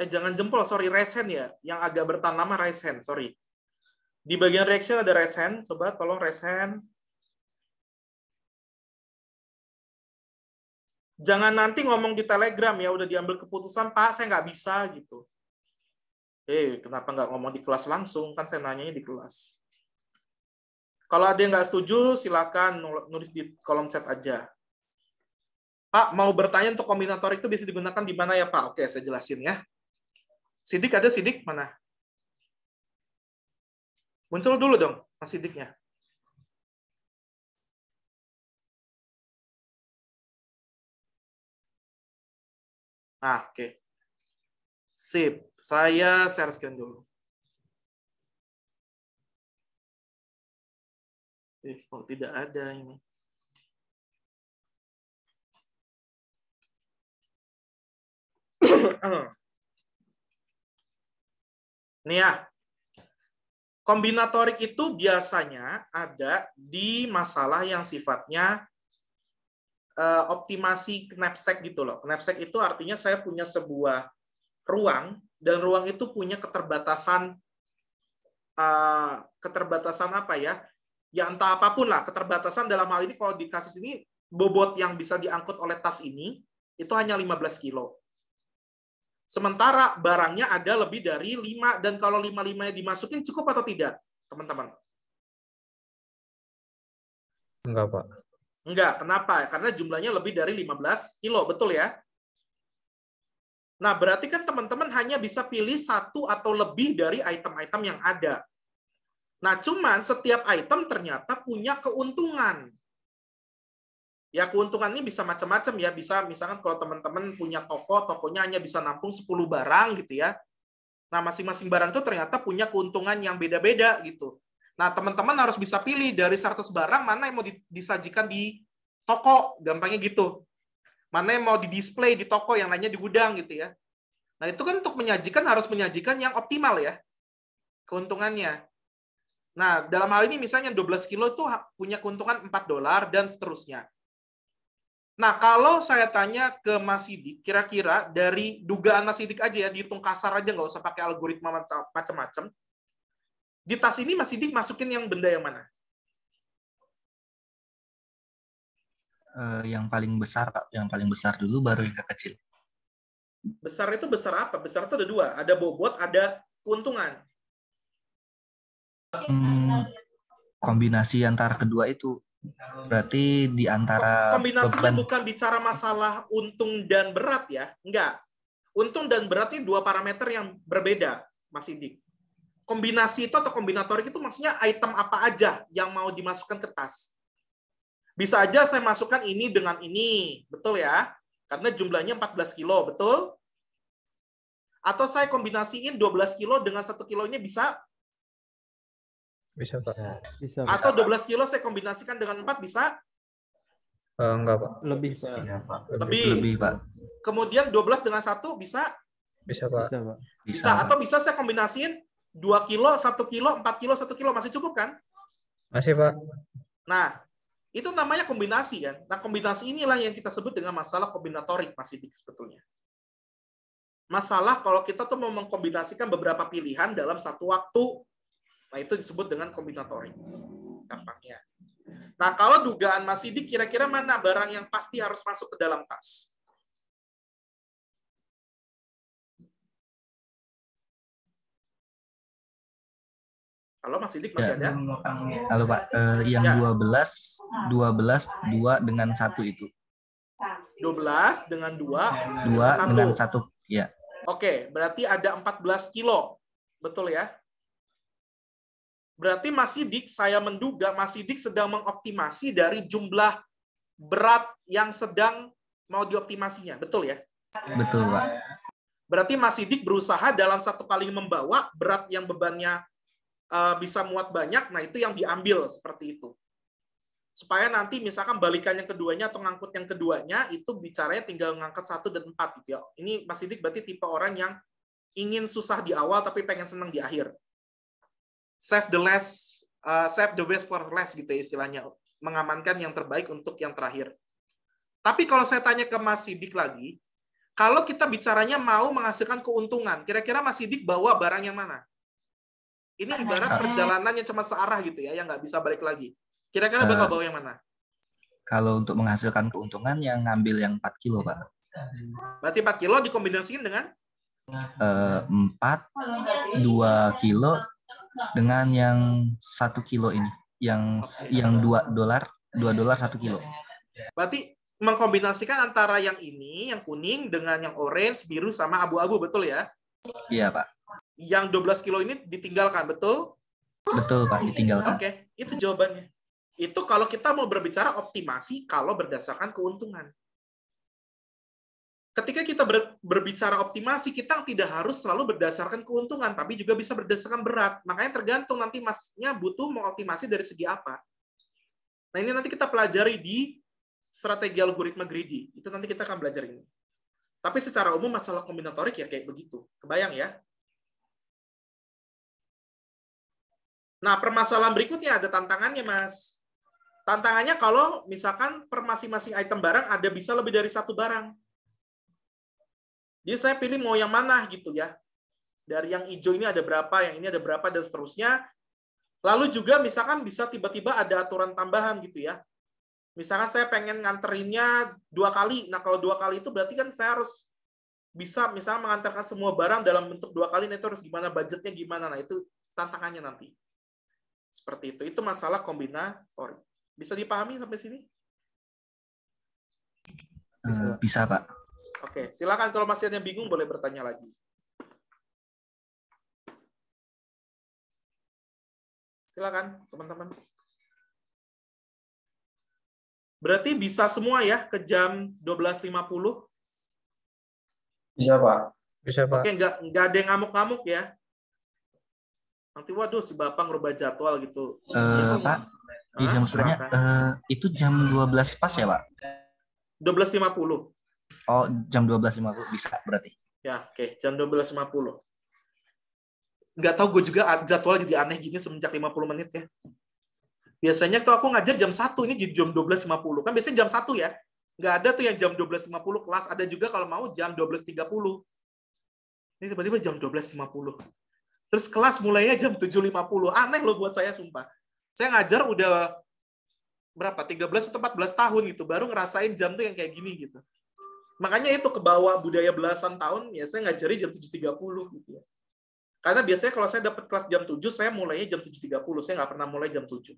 Jangan jempol, sorry, raise hand ya. Yang agak bertahan lama raise hand, sorry. Di bagian reaction ada raise hand, coba tolong raise hand. Jangan nanti ngomong di Telegram ya, udah diambil keputusan, Pak, saya nggak bisa gitu. Kenapa nggak ngomong di kelas langsung? Kan saya nanyanya di kelas. Kalau ada yang nggak setuju, silakan nulis di kolom chat aja. Pak, mau bertanya untuk kombinatorik itu bisa digunakan di mana ya, Pak? Oke, saya jelasin ya. Sidik ada, Sidik? Mana? Muncul dulu dong, Mas Sidiknya. Oke. Sip. Saya share screen dulu. Kok tidak ada ini. Nih ya. Kombinatorik itu biasanya ada di masalah yang sifatnya optimasi knapsack gitu loh. Knapsack itu artinya saya punya sebuah ruang, dan ruang itu punya keterbatasan apa ya? Ya entah apapun lah, keterbatasan dalam hal ini kalau di kasus ini bobot yang bisa diangkut oleh tas ini itu hanya 15 kilo. Sementara barangnya ada lebih dari 5, dan kalau 5-5-nya dimasukin cukup atau tidak, teman-teman? Enggak, Pak. Enggak, kenapa? Karena jumlahnya lebih dari 15 kilo, betul ya? Nah, berarti kan teman-teman hanya bisa pilih satu atau lebih dari item-item yang ada. Nah, cuman setiap item ternyata punya keuntungan. Ya, keuntungan ini bisa macam-macam ya. Bisa misalkan kalau teman-teman punya toko, tokonya hanya bisa nampung 10 barang gitu ya. Nah, masing-masing barang itu ternyata punya keuntungan yang beda-beda gitu. Nah, teman-teman harus bisa pilih dari 100 barang mana yang mau disajikan di toko, gampangnya gitu. Mana yang mau di-display di toko, yang lainnya di gudang gitu ya. Nah, itu kan untuk menyajikan harus menyajikan yang optimal ya, keuntungannya. Nah, dalam hal ini misalnya 12 kilo itu punya keuntungan $4 dan seterusnya. Nah, kalau saya tanya ke Mas Sidik, kira-kira dari dugaan Mas Sidik aja ya, dihitung kasar aja, nggak usah pakai algoritma macam-macam. Di tas ini Mas Sidik masukin yang benda yang mana? Yang paling besar, Pak. Yang paling besar dulu, baru yang kecil. Besar itu besar apa? Besar itu ada 2. Ada bobot, ada keuntungan. Kombinasi antara kedua itu. Berarti di antara kombinasinya bukan bicara masalah untung dan berat ya. Enggak. Untung dan berat ini 2 parameter yang berbeda, Mas Sidik. Kombinasi itu atau kombinatorik itu maksudnya item apa aja yang mau dimasukkan ke tas. Bisa aja saya masukkan ini dengan ini, betul ya? Karena jumlahnya 14 kilo, betul? Atau saya kombinasiin 12 kilo dengan 1 kilonya bisa? Bisa, Pak. Bisa. Atau 12 kilo saya kombinasikan dengan 4 bisa? Enggak, Pak. Lebih, Pak. Iya, Pak. Lebih, Pak. Kemudian 12 dengan 1 bisa? Bisa, Pak. Bisa, Pak. Bisa. Atau bisa saya kombinasiin 2 kilo, 1 kilo, 4 kilo, 1 kilo. Masih cukup kan? Masih, Pak. Nah, itu namanya kombinasi kan. Nah, kombinasi inilah yang kita sebut dengan masalah kombinatorik, Mas Sidik, sebetulnya. Masalah kalau kita tuh mau mengkombinasikan beberapa pilihan dalam satu waktu. Nah, itu disebut dengan kombinatorik. Gampangnya. Nah, kalau dugaan Mas Sidik, kira-kira mana barang yang pasti harus masuk ke dalam tas? Halo, Mas Sidik masih ada? Halo, Pak. Yang Ya. 12, 2 dengan 1 itu. 12 dengan 2, 2 1. dengan 1. Ya. Oke, berarti ada 14 kilo. Betul ya? Berarti Mas Sidik, saya menduga Mas Sidik sedang mengoptimasi dari jumlah berat yang sedang mau dioptimasinya. Betul ya? Betul, Pak. Berarti Mas Sidik berusaha dalam satu kali membawa berat yang bebannya bisa muat banyak, nah itu yang diambil seperti itu. Supaya nanti misalkan balikan yang keduanya atau ngangkut yang keduanya, itu bicaranya tinggal ngangkat 1 dan 4 gitu ya. Ini Mas Sidik berarti tipe orang yang ingin susah di awal tapi pengen senang di akhir. Save the best for last gitu ya istilahnya. Mengamankan yang terbaik untuk yang terakhir. Tapi kalau saya tanya ke Mas Sidik lagi, kalau kita bicaranya mau menghasilkan keuntungan, kira-kira Mas Sidik bawa barang yang mana? Ini ibarat perjalanan yang cuma searah gitu ya, yang nggak bisa balik lagi. Kira-kira bakal bawa yang mana? Kalau untuk menghasilkan keuntungan yang ngambil yang 4 kilo, Pak. Berarti 4 kilo dikombinasikan dengan? 4, 2 kilo dengan yang 1 kilo ini. Yang $2, $2 1 kilo. Berarti mengkombinasikan antara yang ini, yang kuning, dengan yang orange, biru, sama abu-abu, betul ya? Iya, Pak. Yang 12 kilo ini ditinggalkan, betul? Betul, Pak, ditinggalkan. Oke, itu jawabannya. Itu kalau kita mau berbicara optimasi kalau berdasarkan keuntungan. Ketika kita berbicara optimasi, kita tidak harus selalu berdasarkan keuntungan, tapi juga bisa berdasarkan berat. Makanya tergantung nanti masnya butuh mengoptimasi dari segi apa. Nah, ini nanti kita pelajari di strategi algoritma greedy. Itu nanti kita akan belajar ini. Tapi secara umum masalah kombinatorik ya kayak begitu. Kebayang ya? Nah, permasalahan berikutnya ada tantangannya, Mas. Tantangannya kalau misalkan per masing-masing item barang ada bisa lebih dari satu barang. Jadi saya pilih mau yang mana gitu ya. Dari yang hijau ini ada berapa, yang ini ada berapa, dan seterusnya. Lalu juga misalkan bisa tiba-tiba ada aturan tambahan gitu ya. Misalkan saya pengen nganterinnya 2 kali. Nah, kalau 2 kali itu berarti kan saya harus bisa misalnya mengantarkan semua barang dalam bentuk 2 kali. Nah, itu harus gimana, budgetnya gimana. Nah, itu tantangannya nanti. Seperti itu. Itu masalah kombinatorik. Bisa dipahami sampai sini? Bisa, Pak. Oke, silakan kalau masih ada yang bingung boleh bertanya lagi. Silakan, teman-teman. Berarti bisa semua ya ke jam 12.50? Bisa, Pak. Bisa, Pak. Oke, nggak ada yang ngamuk-ngamuk ya? Nanti waduh si Bapak ngerubah jadwal gitu. Pak, izin bertanya, itu jam 12 pas ya, Pak? 12.50. Oh, jam 12.50 bisa berarti. Ya, oke, jam 12.50. Nggak tahu gue juga jadwal jadi aneh gini semenjak 50 menit ya. Biasanya tuh aku ngajar jam 1, ini jadi jam 12.50. Kan biasanya jam 1 ya. Nggak ada tuh yang jam 12.50 kelas. Ada juga kalau mau jam 12.30. Ini tiba-tiba jam 12.50. Terus kelas mulainya jam 7.50. Aneh loh buat saya, sumpah. Saya ngajar udah berapa? 13 atau 14 tahun gitu. Baru ngerasain jam tuh yang kayak gini gitu. Makanya itu kebawa budaya belasan tahun, ya saya ngajari jam 7.30 gitu ya. Karena biasanya kalau saya dapat kelas jam 7, saya mulainya jam 7.30. Saya nggak pernah mulai jam 7.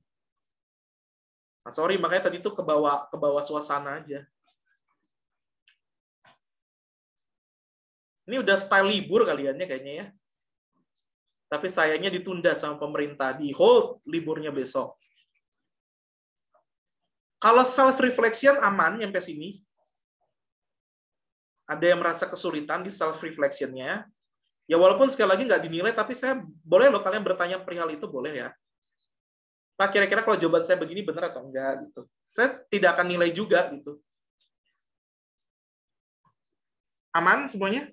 Nah, sorry, makanya tadi itu kebawa suasana aja. Ini udah style libur kaliannya kayaknya ya. Tapi sayangnya ditunda sama pemerintah. Di hold liburnya besok. Kalau self-reflection aman sampai sini. Ada yang merasa kesulitan di self-reflection-nya. Ya walaupun sekali lagi nggak dinilai, tapi saya boleh loh kalian bertanya perihal itu, boleh ya. Pak, kira-kira kalau jawaban saya begini benar atau enggak gitu. Saya tidak akan nilai juga gitu. Aman semuanya?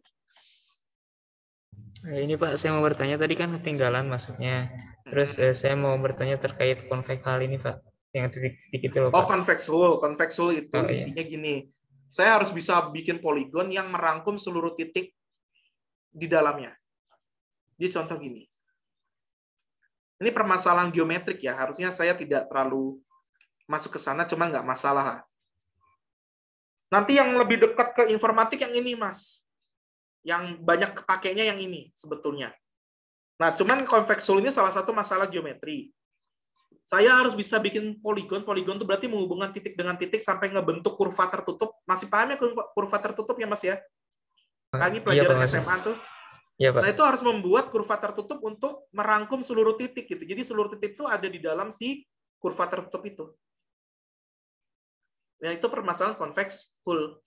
Ini Pak, saya mau bertanya tadi kan ketinggalan masuknya. Terus saya mau bertanya terkait konveks hal ini Pak, yang titik-titik itu loh Pak. Oh, convex hole. Convex hole itu Iya. intinya gini. Saya harus bisa bikin poligon yang merangkum seluruh titik di dalamnya. Jadi contoh gini. Ini permasalahan geometrik ya. Harusnya saya tidak terlalu masuk ke sana, cuma nggak masalah lah. Nanti yang lebih dekat ke informatik yang ini, Mas. Yang banyak kepakainya yang ini sebetulnya. Nah, cuman convex hole ini salah satu masalah geometri. Saya harus bisa bikin poligon. Poligon itu berarti menghubungkan titik dengan titik sampai ngebentuk kurva tertutup. Masih paham ya kurva tertutup ya, Mas ya? Nah, ini pelajaran SMA tuh. Iya, Pak. Nah, itu harus membuat kurva tertutup untuk merangkum seluruh titik gitu. Jadi seluruh titik itu ada di dalam si kurva tertutup itu. Nah, itu permasalahan convex hole.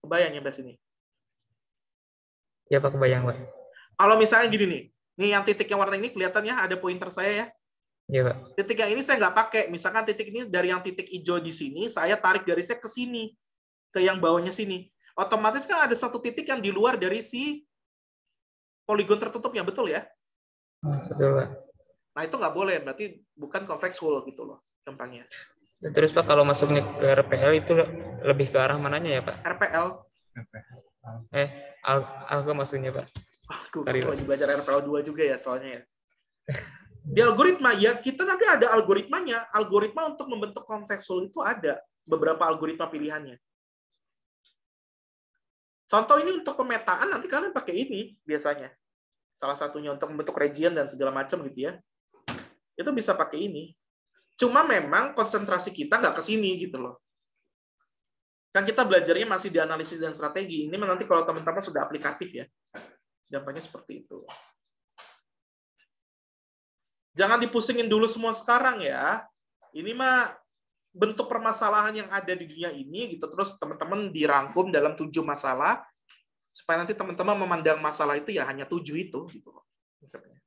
Kebayang ya, Bas, ini? Ya, Pak, kebayang, Pak. Kalau misalnya gini nih, yang titik yang warna ini kelihatannya ada pointer saya ya. Iya, Pak. Titik yang ini saya nggak pakai. Misalkan titik ini dari yang titik hijau di sini, saya tarik garisnya ke sini, ke yang bawahnya sini. Otomatis kan ada satu titik yang di luar dari si poligon tertutupnya, betul ya? Betul, Pak. Nah, itu nggak boleh, berarti bukan convex hole gitu loh, gampangnya. Terus Pak, kalau masuknya ke RPL itu lebih ke arah mananya ya Pak? RPL. Algo maksudnya Pak. Aku lagi belajar RPL 2 juga ya soalnya ya. Di algoritma ya, kita nanti ada algoritmanya. Algoritma untuk membentuk convex hole itu ada beberapa algoritma pilihannya. Contoh ini untuk pemetaan nanti kalian pakai ini biasanya. Salah satunya untuk membentuk region dan segala macam gitu ya. Itu bisa pakai ini. Cuma memang konsentrasi kita nggak ke sini gitu loh. Kan kita belajarnya masih di analisis dan strategi. Ini nanti kalau teman-teman sudah aplikatif ya. Gampangnya seperti itu. Jangan dipusingin dulu semua sekarang ya. Ini mah bentuk permasalahan yang ada di dunia ini gitu. Terus teman-teman dirangkum dalam 7 masalah supaya nanti teman-teman memandang masalah itu ya hanya 7 itu gitu loh. Misalnya.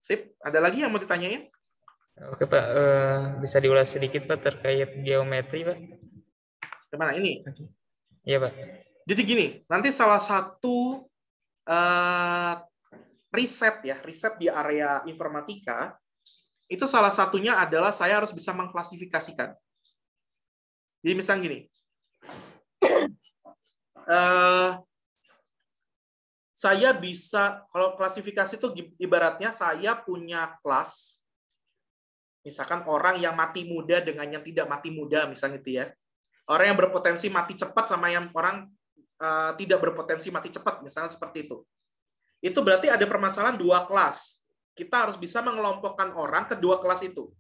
Sip, ada lagi yang mau ditanyain? Oke Pak, bisa diulas sedikit Pak terkait geometri Pak? Gimana ini? Iya Pak. Jadi gini, nanti salah satu riset di area informatika, itu salah satunya adalah saya harus bisa mengklasifikasikan. Jadi misalnya gini, saya bisa, kalau klasifikasi itu ibaratnya saya punya kelas, misalkan orang yang mati muda dengan yang tidak mati muda, misalnya gitu ya. Orang yang berpotensi mati cepat sama yang orang tidak berpotensi mati cepat, misalnya seperti itu. Itu berarti ada permasalahan 2 kelas. Kita harus bisa mengelompokkan orang ke 2 kelas itu.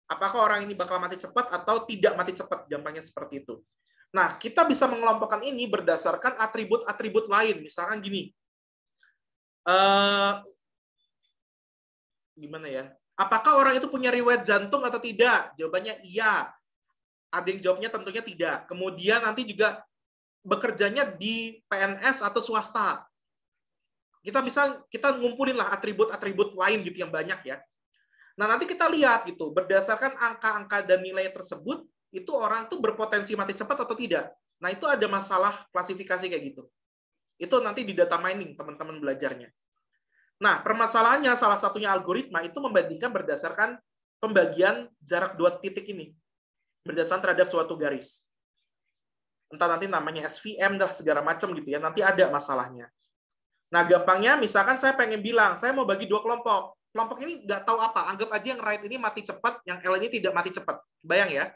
Apakah orang ini bakal mati cepat atau tidak mati cepat, gampangnya seperti itu. Nah, kita bisa mengelompokkan ini berdasarkan atribut-atribut lain. Misalkan gini, gimana ya? Apakah orang itu punya riwayat jantung atau tidak? Jawabannya iya. Ada yang jawabnya tentunya tidak. Kemudian nanti juga bekerjanya di PNS atau swasta. Kita ngumpulin lah atribut-atribut lain gitu yang banyak ya. Nah, nanti kita lihat gitu, berdasarkan angka-angka dan nilai tersebut, itu orang itu berpotensi mati cepat atau tidak. Nah, itu ada masalah klasifikasi kayak gitu. Itu nanti di data mining teman-teman belajarnya. Nah, permasalahannya salah satunya algoritma itu membandingkan berdasarkan pembagian jarak 2 titik ini. Berdasarkan terhadap suatu garis. Entah nanti namanya SVM dah segala macam gitu ya, nanti ada masalahnya. Nah, gampangnya misalkan saya pengen bilang, saya mau bagi 2 kelompok. Kelompok ini nggak tahu apa, anggap aja yang right ini mati cepat, yang L ini tidak mati cepat. Bayang ya.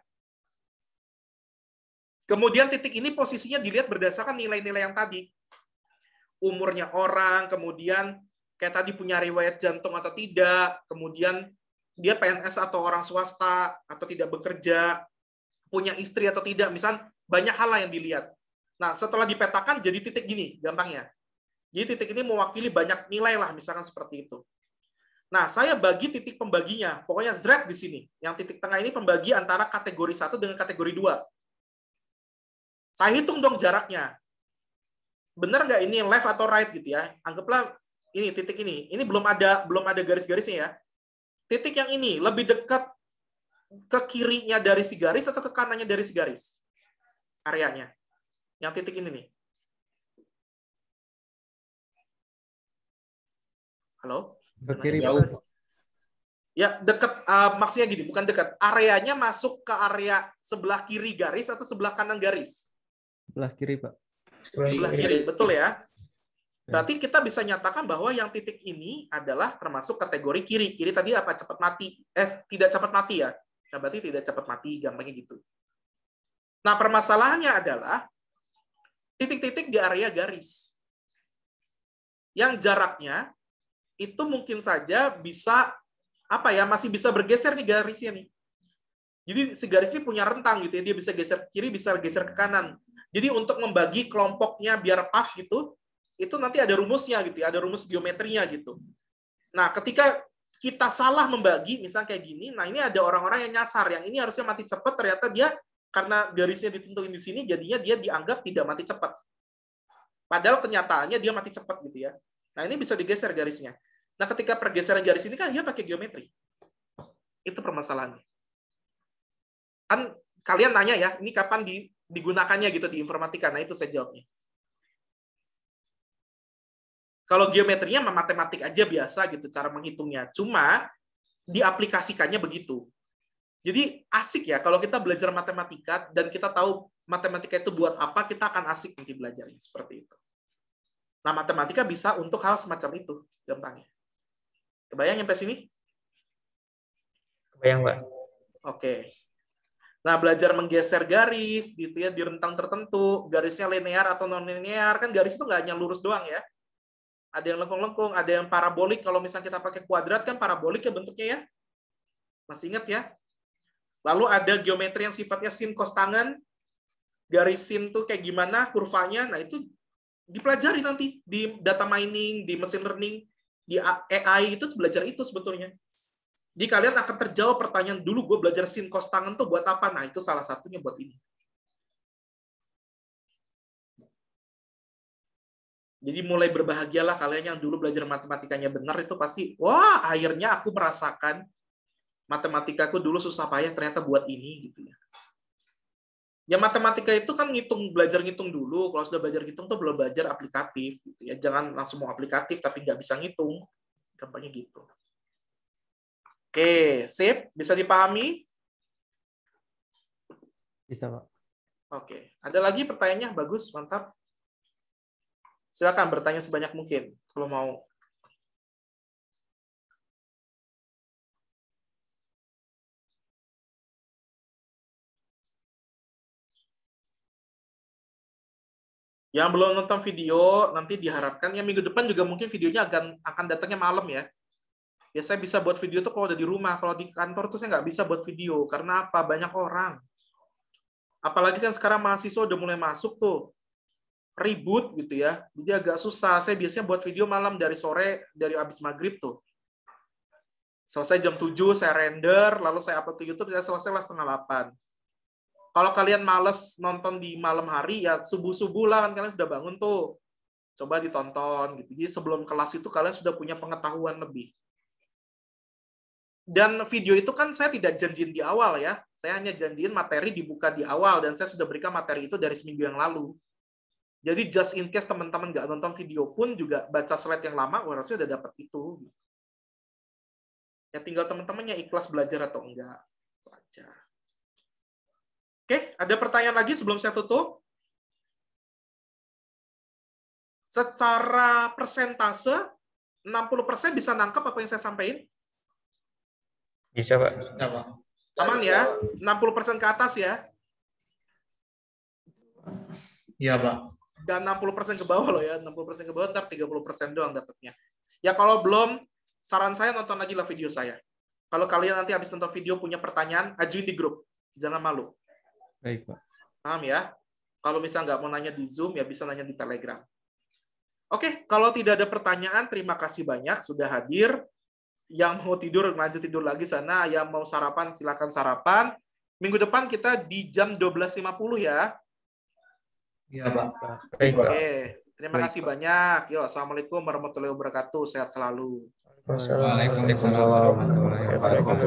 Kemudian titik ini posisinya dilihat berdasarkan nilai-nilai yang tadi. Umurnya orang, kemudian kayak tadi punya riwayat jantung atau tidak, kemudian dia PNS atau orang swasta, atau tidak bekerja, punya istri atau tidak, misal banyak hal yang dilihat. Nah, setelah dipetakan jadi titik gini, gampangnya. Jadi titik ini mewakili banyak nilai lah, misalkan seperti itu. Nah, saya bagi titik pembaginya, pokoknya Z di sini. Yang titik tengah ini pembagi antara kategori 1 dengan kategori 2. Saya hitung dong jaraknya. Benar nggak ini left atau right gitu ya? Anggaplah Ini titik ini. Ini belum ada garis-garisnya ya. Titik yang ini lebih dekat ke kirinya dari si garis atau ke kanannya dari si garis? Areanya. Yang titik ini nih. Halo? Ke kiri, Jauh. Pak. Ya, dekat, maksudnya gini, bukan dekat. Areanya masuk ke area sebelah kiri garis atau sebelah kanan garis? Sebelah kiri, Pak. Sebelah kiri, betul ya? Berarti kita bisa nyatakan bahwa yang titik ini adalah termasuk kategori kiri. Kiri tadi apa? Cepat mati. Tidak cepat mati ya. Nah, berarti tidak cepat mati, gampangnya gitu. Nah, permasalahannya adalah titik-titik di area garis. Yang jaraknya itu mungkin saja bisa masih bisa bergeser nih garisnya nih. Jadi si garis ini punya rentang gitu ya, dia bisa geser ke kiri, bisa geser ke kanan. Jadi untuk membagi kelompoknya biar pas gitu, itu nanti ada rumusnya gitu ya, ada rumus geometrinya gitu. Nah, ketika kita salah membagi, misalnya kayak gini, nah ini ada orang-orang yang nyasar, yang ini harusnya mati cepat, ternyata dia karena garisnya ditentuin di sini, jadinya dia dianggap tidak mati cepat. Padahal kenyataannya dia mati cepat gitu ya. Nah, ini bisa digeser garisnya. Nah, ketika pergeseran garis ini kan dia pakai geometri. Itu permasalahannya. Kan kalian nanya ya, ini kapan digunakannya gitu di informatika. Nah, itu saya jawabnya. Kalau geometrinya matematik aja biasa gitu cara menghitungnya. Cuma diaplikasikannya begitu. Jadi asik ya kalau kita belajar matematika dan kita tahu matematika itu buat apa, kita akan asik nanti belajarnya seperti itu. Nah, matematika bisa untuk hal semacam itu, gampangnya. Kebayang sampai sini? Kebayang, Pak. Oke. Nah, belajar menggeser garis gitu ya di rentang tertentu, garisnya linear atau non linear, kan garis itu nggak hanya lurus doang ya. Ada yang lengkung-lengkung, ada yang parabolik. Kalau misalnya kita pakai kuadrat kan parabolik ya bentuknya ya. Masih ingat ya? Lalu ada geometri yang sifatnya sin cos tangen. Garis sin tuh kayak gimana kurvanya. Nah, itu dipelajari nanti di data mining, di machine learning, di AI itu belajar itu sebetulnya. Jadi kalian akan terjawab pertanyaan dulu, gue belajar sin cos tangen tuh buat apa? Nah, itu salah satunya buat ini. Jadi mulai berbahagialah kalian yang dulu belajar matematikanya benar, itu pasti, wah akhirnya aku merasakan matematikaku dulu susah payah ternyata buat ini gitu ya. Ya matematika itu kan belajar ngitung dulu. Kalau sudah belajar ngitung tuh belum belajar aplikatif gitu ya. Jangan langsung mau aplikatif tapi nggak bisa ngitung. Gampangnya gitu. Oke, sip, bisa dipahami? Bisa, Pak. Oke, ada lagi pertanyaannya? Bagus, mantap. Silakan bertanya sebanyak mungkin kalau mau. Yang belum nonton video, nanti diharapkan ya minggu depan juga mungkin videonya akan datangnya malam ya. Ya saya bisa buat video tuh kalau udah di rumah, kalau di kantor tuh saya nggak bisa buat video. Karena apa? Banyak orang. Apalagi kan sekarang mahasiswa udah mulai masuk tuh. Ribut gitu ya. Jadi agak susah. Saya biasanya buat video malam dari sore, dari habis maghrib tuh. Selesai jam 7, saya render, lalu saya upload ke YouTube, saya selesai lah 7:30. Kalau kalian males nonton di malam hari, ya subuh-subuh lah, kan kalian sudah bangun tuh. Coba ditonton. Gitu. Jadi sebelum kelas itu kalian sudah punya pengetahuan lebih. Dan video itu kan saya tidak janjiin di awal ya. Saya hanya janjiin materi dibuka di awal, dan saya sudah berikan materi itu dari seminggu yang lalu. Jadi just in case teman-teman nggak nonton video pun juga baca slide yang lama, harusnya udah dapat itu. Ya tinggal teman-temannya ikhlas belajar atau enggak. Belajar. Oke, ada pertanyaan lagi sebelum saya tutup? Secara persentase, 60% bisa nangkep apa yang saya sampaikan? Bisa, Pak. Aman ya? 60% ke atas ya? Iya, Pak. Dan 60% ke bawah loh ya. 60% ke bawah, ntar 30% doang dapatnya. Ya kalau belum, saran saya nonton lagi lah video saya. Kalau kalian nanti habis nonton video punya pertanyaan, ajuin di grup. Jangan malu. Baik, Pak. Paham ya? Kalau misalnya nggak mau nanya di Zoom, ya bisa nanya di Telegram. Oke, kalau tidak ada pertanyaan, terima kasih banyak sudah hadir. Yang mau tidur, lanjut tidur lagi sana. Yang mau sarapan, silakan sarapan. Minggu depan kita di jam 12.50 ya. Iya, Pak. Baik, Pak. Oke, Terima kasih banyak. Yo, assalamualaikum warahmatullahi wabarakatuh. Sehat selalu. Waalaikumsalam warahmatullahi wabarakatuh.